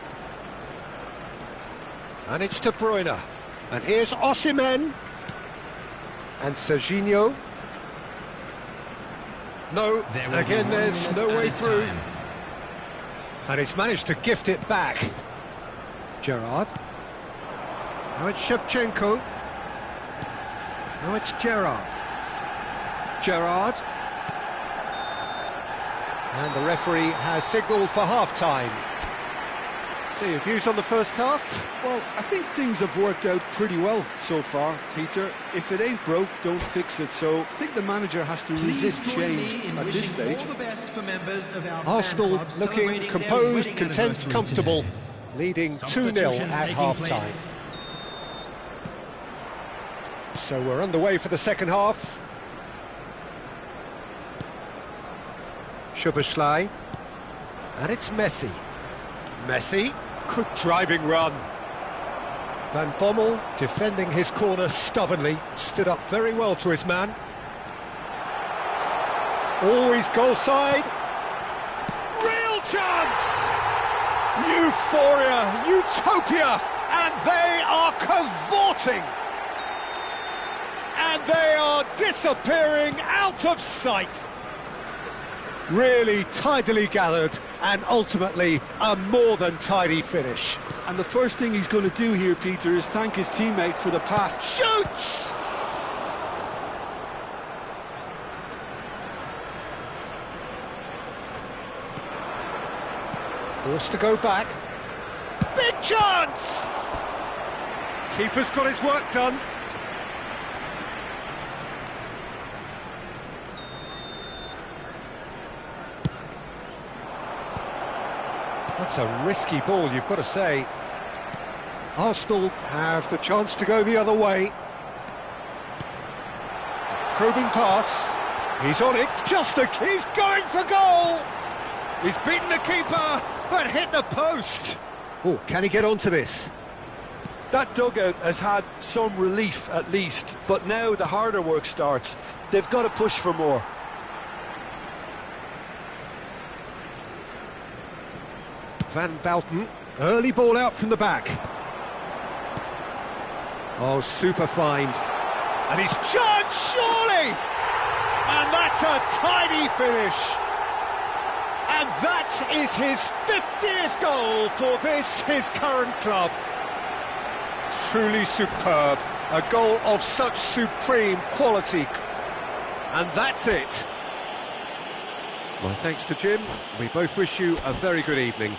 Speaker 1: And it's De Bruyne. And here's Osimhen. And Serginho. No, again there's no way through. And he's managed to gift it back. Gerrard. Now it's Shevchenko. Now it's Gerrard. Gerrard. And the referee has signalled for half-time. So your views on the first half?
Speaker 2: Well, I think things have worked out pretty well so far, Peter. If it ain't broke, don't fix it. So I think the manager has to resist change at this stage.
Speaker 1: Arsenal looking composed, content, comfortable, leading 2-0 at half-time. So we're underway for the second half. Szoboszlai. And it's Messi. Messi. Good driving run. Van Bommel defending his corner stubbornly, stood up very well to his man. Always goal side. Real chance! Euphoria, utopia, and they are cavorting. And they are disappearing out of sight. Really tidily gathered, and ultimately a more than tidy finish.
Speaker 2: And the first thing he's going to do here, Peter, is thank his teammate for the pass.
Speaker 1: Shoots! Forced to go back. Big chance! Keeper's got his work done. That's a risky ball, you've got to say. Arsenal have the chance to go the other way. Probing pass. He's on it. He's going for goal! He's beaten the keeper, but hit the post. Oh, can he get onto this?
Speaker 2: That dugout has had some relief, at least, but now the harder work starts. They've got to push for more.
Speaker 1: Van Bouten, early ball out from the back. Oh, super find. And he's chance, surely! And that's a tidy finish. And that is his 50th goal for this, his current club. Truly superb. A goal of such supreme quality. And that's it. My thanks to Jim. We both wish you a very good evening.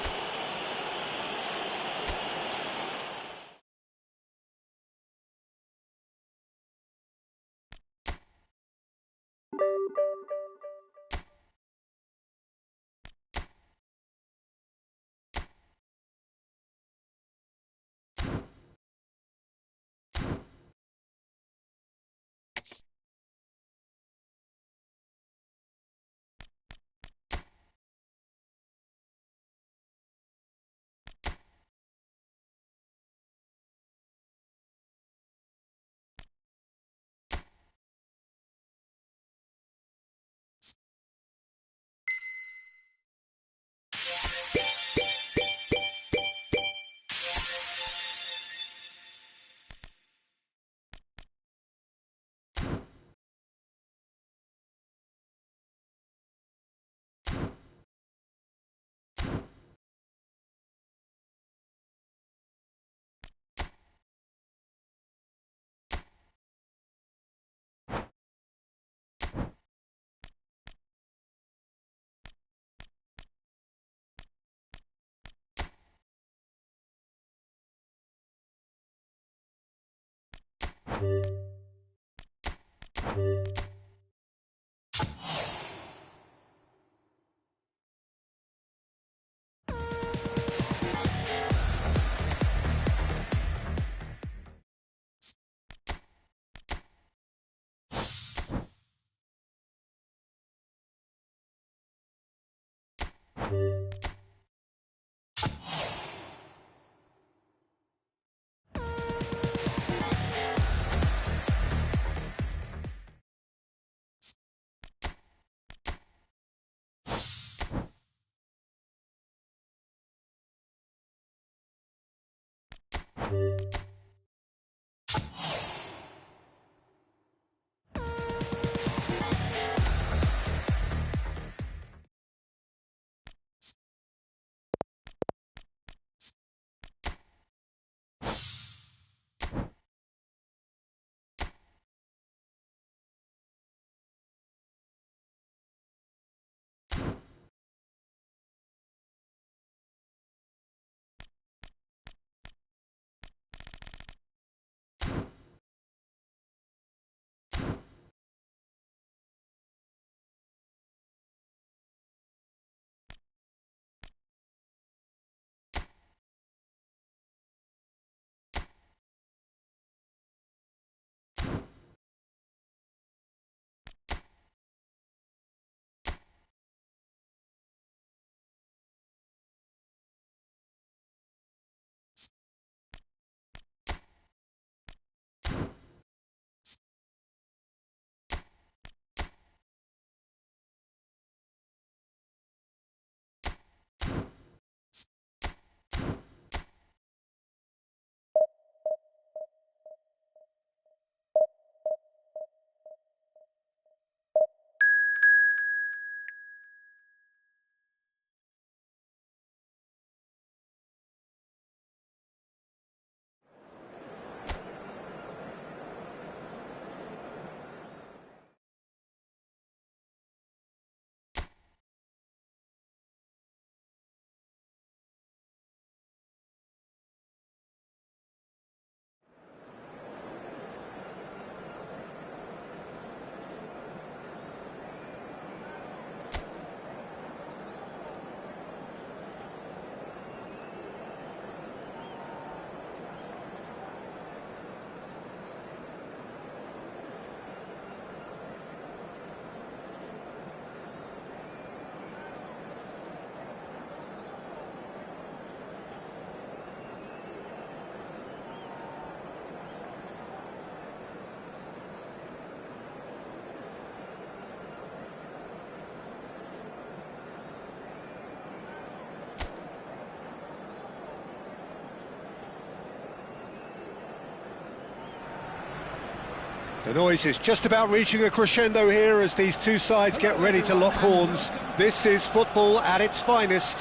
Speaker 1: The noise is just about reaching a crescendo here as these two sides get ready to lock horns. This is football at its finest.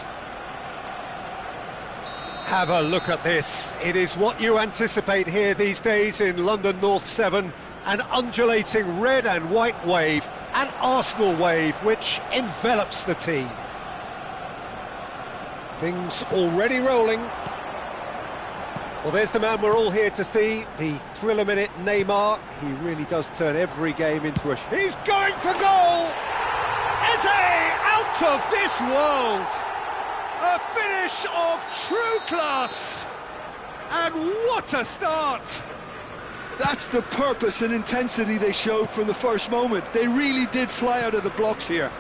Speaker 1: Have a look at this. It is what you anticipate here these days in London North 7. An undulating red and white wave, an Arsenal wave which envelops the team. Things already rolling. Well, there's the man we're all here to see, the thriller-minute Neymar. He really does turn every game into a... He's going for goal! Eze, out of this world! A finish of true class! And what a start!
Speaker 2: That's the purpose and intensity they showed from the first moment. They really did fly out of the blocks here.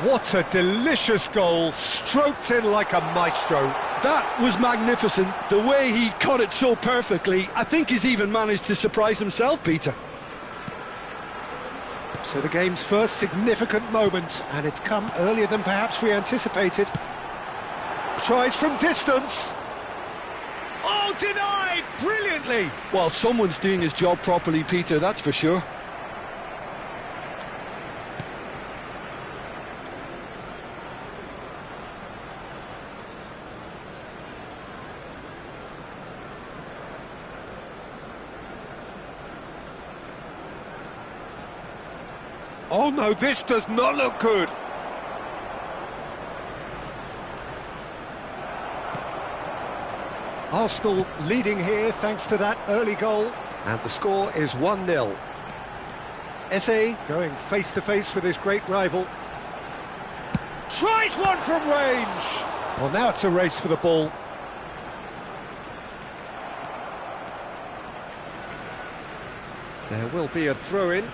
Speaker 1: What a delicious goal, stroked in like a maestro.
Speaker 2: That was magnificent. The way he cut it so perfectly, I think he's even managed to surprise himself, Peter.
Speaker 1: So the game's first significant moment, and it's come earlier than perhaps we anticipated. Tries from distance. Oh, denied brilliantly.
Speaker 2: Well, someone's doing his job properly, Peter, that's for sure.
Speaker 1: Oh no, this does not look good. Arsenal leading here thanks to that early goal. And the score is 1-0. Eze going face-to-face with his great rival. Tries one from range! Well, now it's a race for the ball. There will be a throw-in.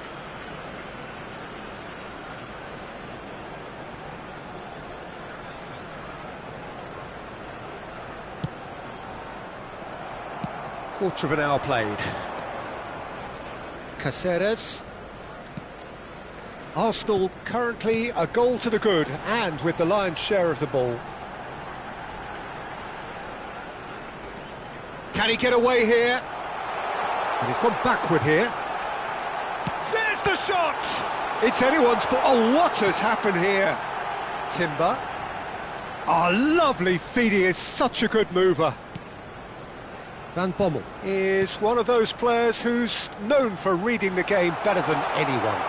Speaker 1: Quarter of an hour played. Caceres. Arsenal currently a goal to the good and with the lion's share of the ball. Can he get away here? And he's gone backward here. There's the shot! It's anyone's ball. Oh, what has happened here? Timber. Oh, lovely feed. He is such a good mover. Van Bommel is one of those players who's known for reading the game better than anyone.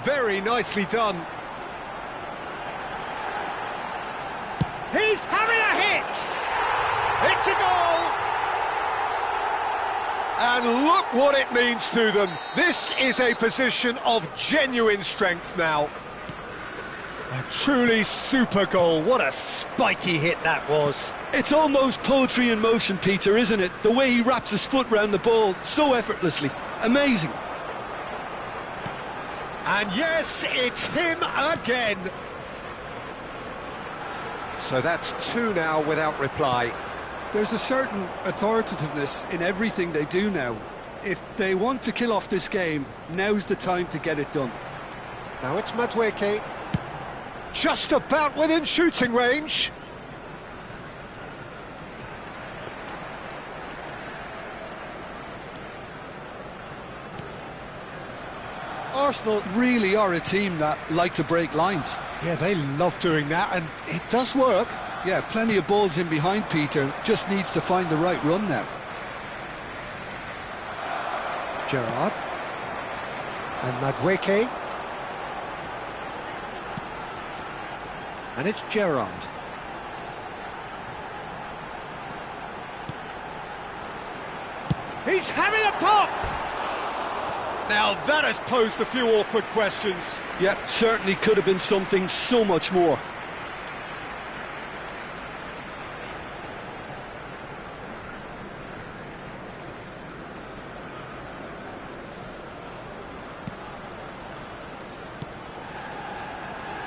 Speaker 1: Very nicely done. He's having a hit! It's a goal! And look what it means to them. This is a position of genuine strength now. A truly super goal. What a spiky hit that was.
Speaker 2: It's almost poetry in motion, Peter, isn't it? The way he wraps his foot round the ball so effortlessly. Amazing.
Speaker 1: And yes, it's him again. So that's two now without reply.
Speaker 2: There's a certain authoritativeness in everything they do now. If they want to kill off this game, now's the time to get it done.
Speaker 1: Now it's Madueke. Just about within shooting range.
Speaker 2: Arsenal really are a team that like to break lines.
Speaker 1: Yeah, they love doing that, and it does work.
Speaker 2: Yeah, plenty of balls in behind, Peter. Just needs to find the right run now.
Speaker 1: Gerrard. And Madueke. And it's Gerrard. He's having a pop! Now that has posed a few awkward questions.
Speaker 2: Yeah, certainly could have been something so much more.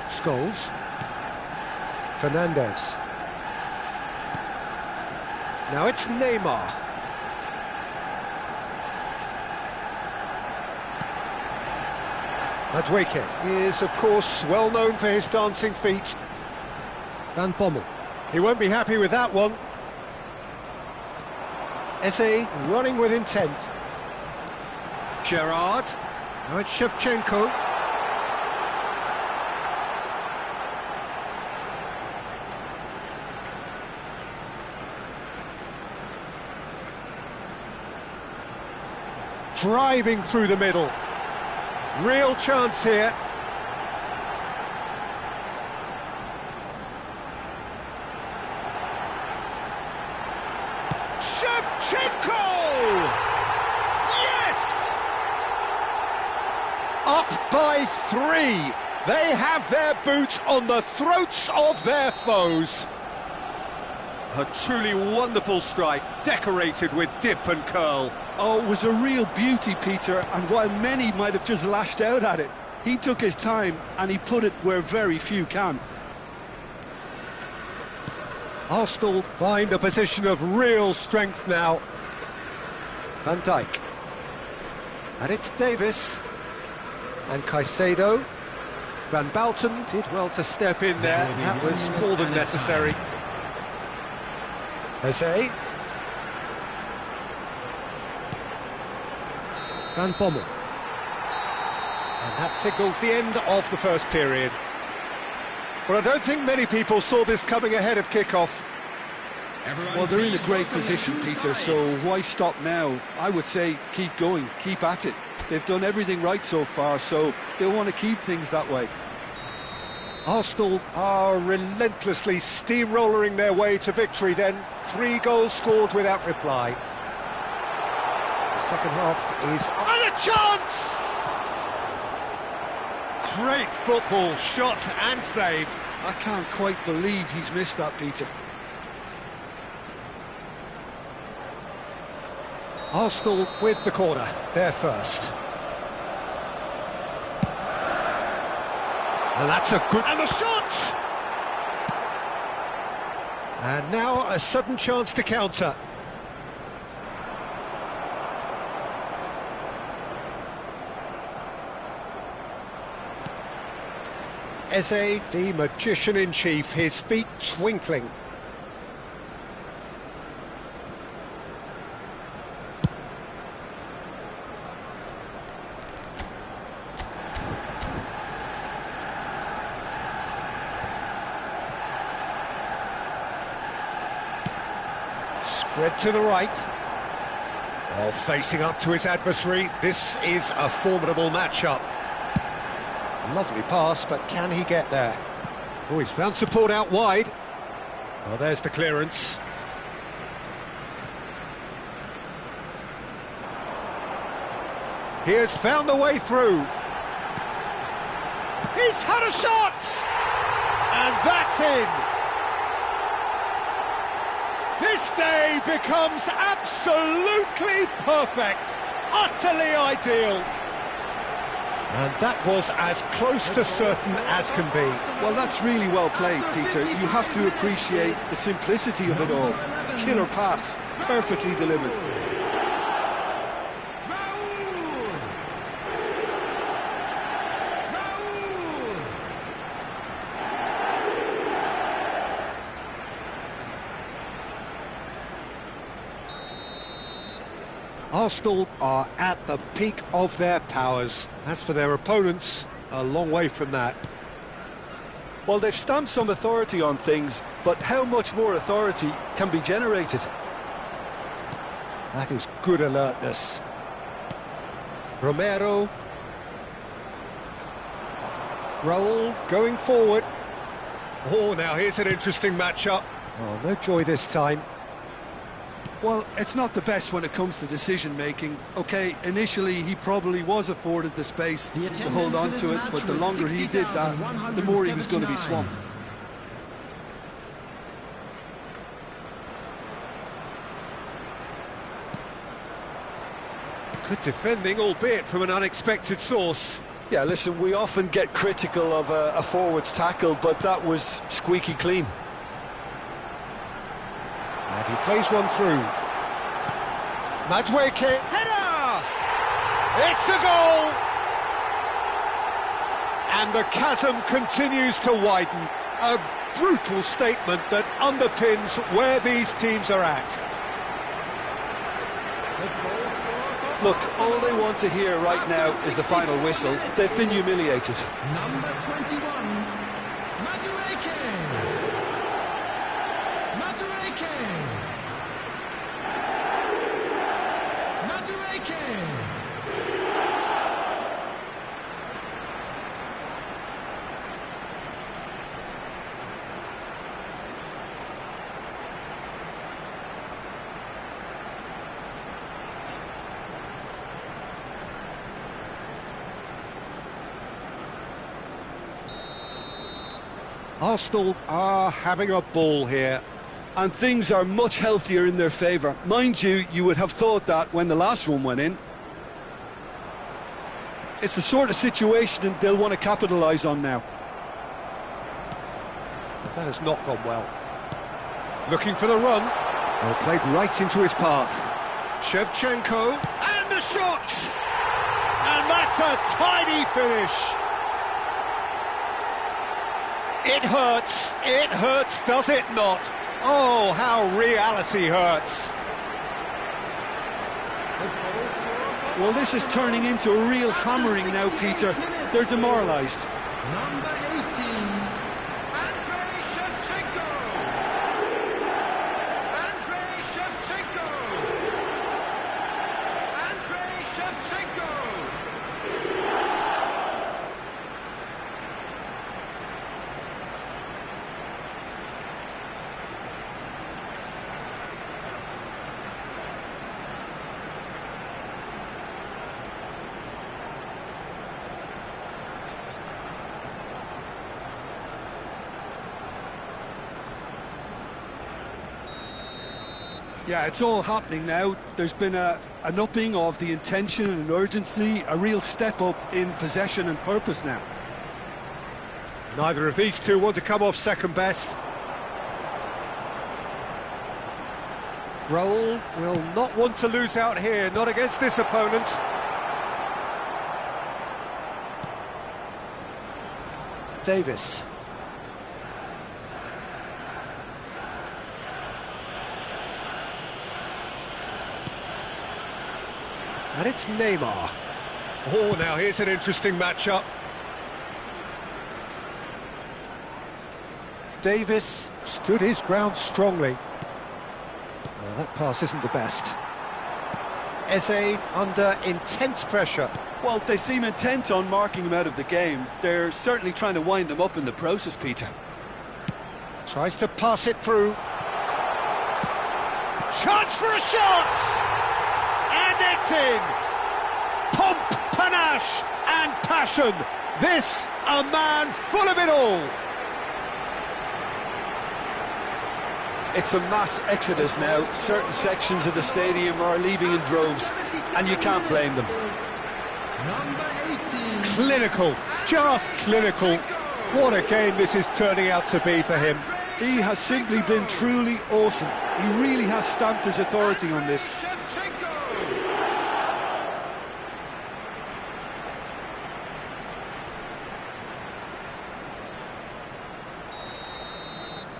Speaker 1: Scholes. Fernandez. Now it's Neymar. Madueke is, of course, well known for his dancing feet. Van Bommel. He won't be happy with that one. Eze running with intent. Gerrard. Now it's Shevchenko. Driving through the middle. Real chance here. Shevchenko! Yes! Up by 3. They have their boots on the throats of their foes. A truly wonderful strike, decorated with dip and curl.
Speaker 2: Oh, it was a real beauty, Peter, and while many might have just lashed out at it, he took his time and he put it where very few can.
Speaker 1: Arsenal find a position of real strength now. Van Dijk. And it's Davis. And Caicedo. Van Bouten did well to step in there. That was more than necessary. Eze. Van Bommel. And that signals the end of the first period. Well, I don't think many people saw this coming ahead of kick-off.
Speaker 2: Well, they're in a great position, Peter, so why stop now? I would say keep going, keep at it. They've done everything right so far, so they'll want to keep things that way.
Speaker 1: Arsenal are relentlessly steamrolling their way to victory then. 3 goals scored without reply. The second half is... And a chance! Great football, shot and save.
Speaker 2: I can't quite believe he's missed that, Peter.
Speaker 1: Arsenal with the corner, they're first. And that's a good... And the shot! And now a sudden chance to counter. Eze, the magician-in-chief, his feet twinkling. Spread to the right. Oh, facing up to his adversary. This is a formidable matchup. Lovely pass, but can he get there? Oh, he's found support out wide. Well, there's the clearance. He has found the way through. He's had a shot! And that's in. This day becomes absolutely perfect, utterly ideal. And that was as close to certain as can be.
Speaker 2: Well, that's really well played, Peter. You have to appreciate the simplicity of it all. Killer pass, perfectly delivered.
Speaker 1: Arsenal are at the peak of their powers. As for their opponents, a long way from that.
Speaker 2: Well, they've stamped some authority on things, but how much more authority can be generated?
Speaker 1: That is good alertness. Romero. Raul going forward. Oh, now here's an interesting matchup. Oh, no joy this time.
Speaker 2: Well, it's not the best when it comes to decision-making. OK, initially he probably was afforded the space to hold on to it, but the longer he did that, the more he was going to be swamped.
Speaker 1: Good defending, albeit from an unexpected source.
Speaker 2: Yeah, listen, we often get critical of a forward's tackle, but that was squeaky clean.
Speaker 1: And he plays one through. Madueke, header! It's a goal! And the chasm continues to widen. A brutal statement that underpins where these teams are at.
Speaker 2: Look, all they want to hear right now is the final whistle. They've been humiliated.
Speaker 3: Number 21, Madueke. Madueke. Madueke.
Speaker 1: Arsenal are having a ball here.
Speaker 2: And things are much healthier in their favour. Mind you, you would have thought that when the last one went in. It's the sort of situation that they'll want to capitalise on now.
Speaker 1: That has not gone well. Looking for the run. Well, played right into his path. Shevchenko, and a shot! And that's a tiny finish. It hurts, does it not? Oh, how reality hurts.
Speaker 2: Well, this is turning into a real hammering now, Peter. They're demoralised.
Speaker 3: Number 18, Andrei Shevchenko. Andrei Shevchenko. Andrei Shevchenko.
Speaker 2: Yeah, it's all happening now. There's been an upping of the intention and urgency, a real step up in possession and purpose now.
Speaker 1: Neither of these two want to come off second best. Raul will not want to lose out here, not against this opponent. Davis. And it's Neymar. Oh, now here's an interesting matchup. Davis stood his ground strongly. Well, that pass isn't the best. Eze under intense pressure.
Speaker 2: Well, they seem intent on marking him out of the game. They're certainly trying to wind him up in the process, Peter.
Speaker 1: Tries to pass it through. Chance for a shot! And it's in! Pomp, panache and passion. This, a man full of it all.
Speaker 2: It's a mass exodus now. Certain sections of the stadium are leaving in droves, and you can't blame them.
Speaker 3: Number 18.
Speaker 1: Clinical, just clinical. What a game this is turning out to be for him.
Speaker 2: He has simply been truly awesome. He really has stamped his authority on this.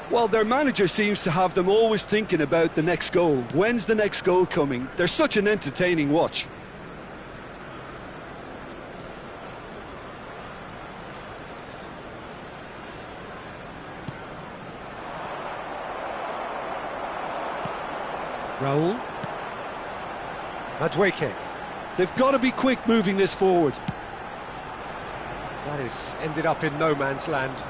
Speaker 2: Well, their manager seems to have them always thinking about the next goal. When's the next goal coming? They're such an entertaining watch.
Speaker 1: Raul. Madueke.
Speaker 2: They've got to be quick moving this forward.
Speaker 1: That is ended up in no man's land.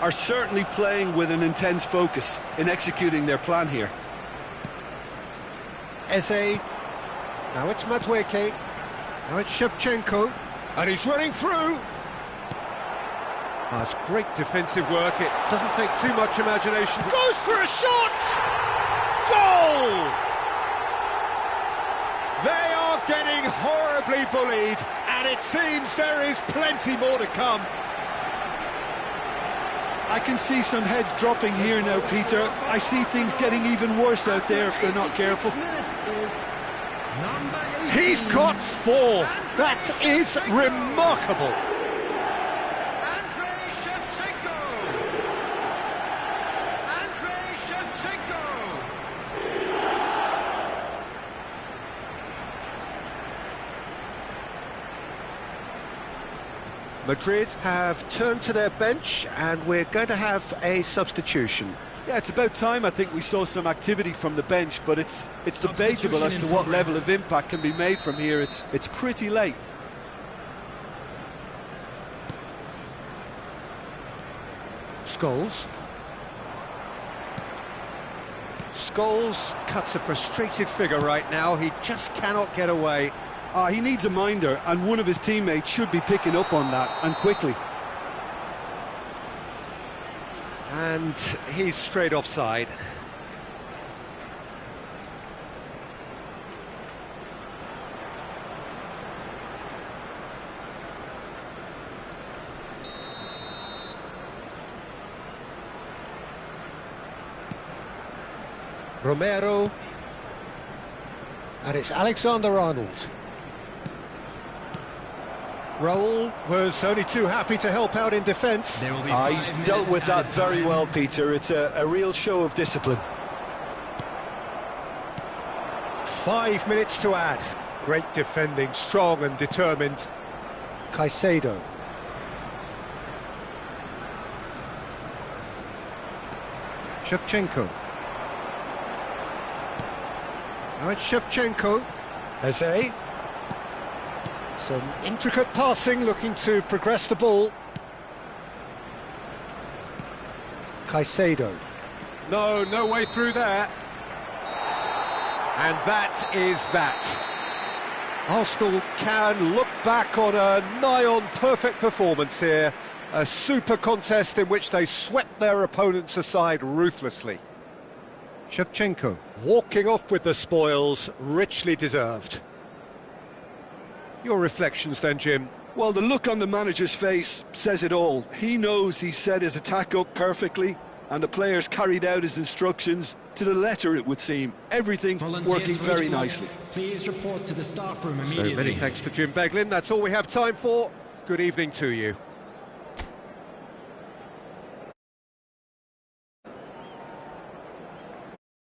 Speaker 2: Are certainly playing with an intense focus in executing their plan here.
Speaker 1: Eze. Now it's Madueke. Now it's Shevchenko. And he's running through. That's great defensive work. It doesn't take too much imagination. Goes for a shot! Goal! They are getting horribly bullied, and it seems there is plenty more to come.
Speaker 2: I can see some heads dropping here now, Peter. I see things getting even worse out there if they're not careful.
Speaker 1: He's got 4. That is remarkable. Madrid have turned to their bench and we're going to have a substitution.
Speaker 2: Yeah, it's about time I think we saw some activity from the bench, but it's debatable as to what level of impact can be made from here. It's pretty late.
Speaker 1: Scholes. Scholes cuts a frustrated figure right now. He just cannot get away.
Speaker 2: He needs a minder, and one of his teammates should be picking up on that, and quickly.
Speaker 1: And he's straight offside. Romero. And it's Alexander-Arnold. Raul was only too happy to help out in defence.
Speaker 2: He's dealt with that very well, Peter. It's a real show of discipline.
Speaker 1: 5 minutes to add. Great defending, strong and determined. Caicedo. Shevchenko. Now it's Shevchenko. Eze. Some intricate passing, looking to progress the ball. Caicedo. No way through there. And that is that. Arsenal can look back on a nigh-on perfect performance here. A super contest in which they swept their opponents aside ruthlessly. Shevchenko. Walking off with the spoils, richly deserved. Your reflections then, Jim?
Speaker 2: Well, the look on the manager's face says it all. He knows he set his attack up perfectly, and the players carried out his instructions to the letter, it would seem. Everything working very nicely.
Speaker 3: Please report to the staff room immediately.
Speaker 1: So many thanks to Jim Beglin. That's all we have time for. Good evening to you.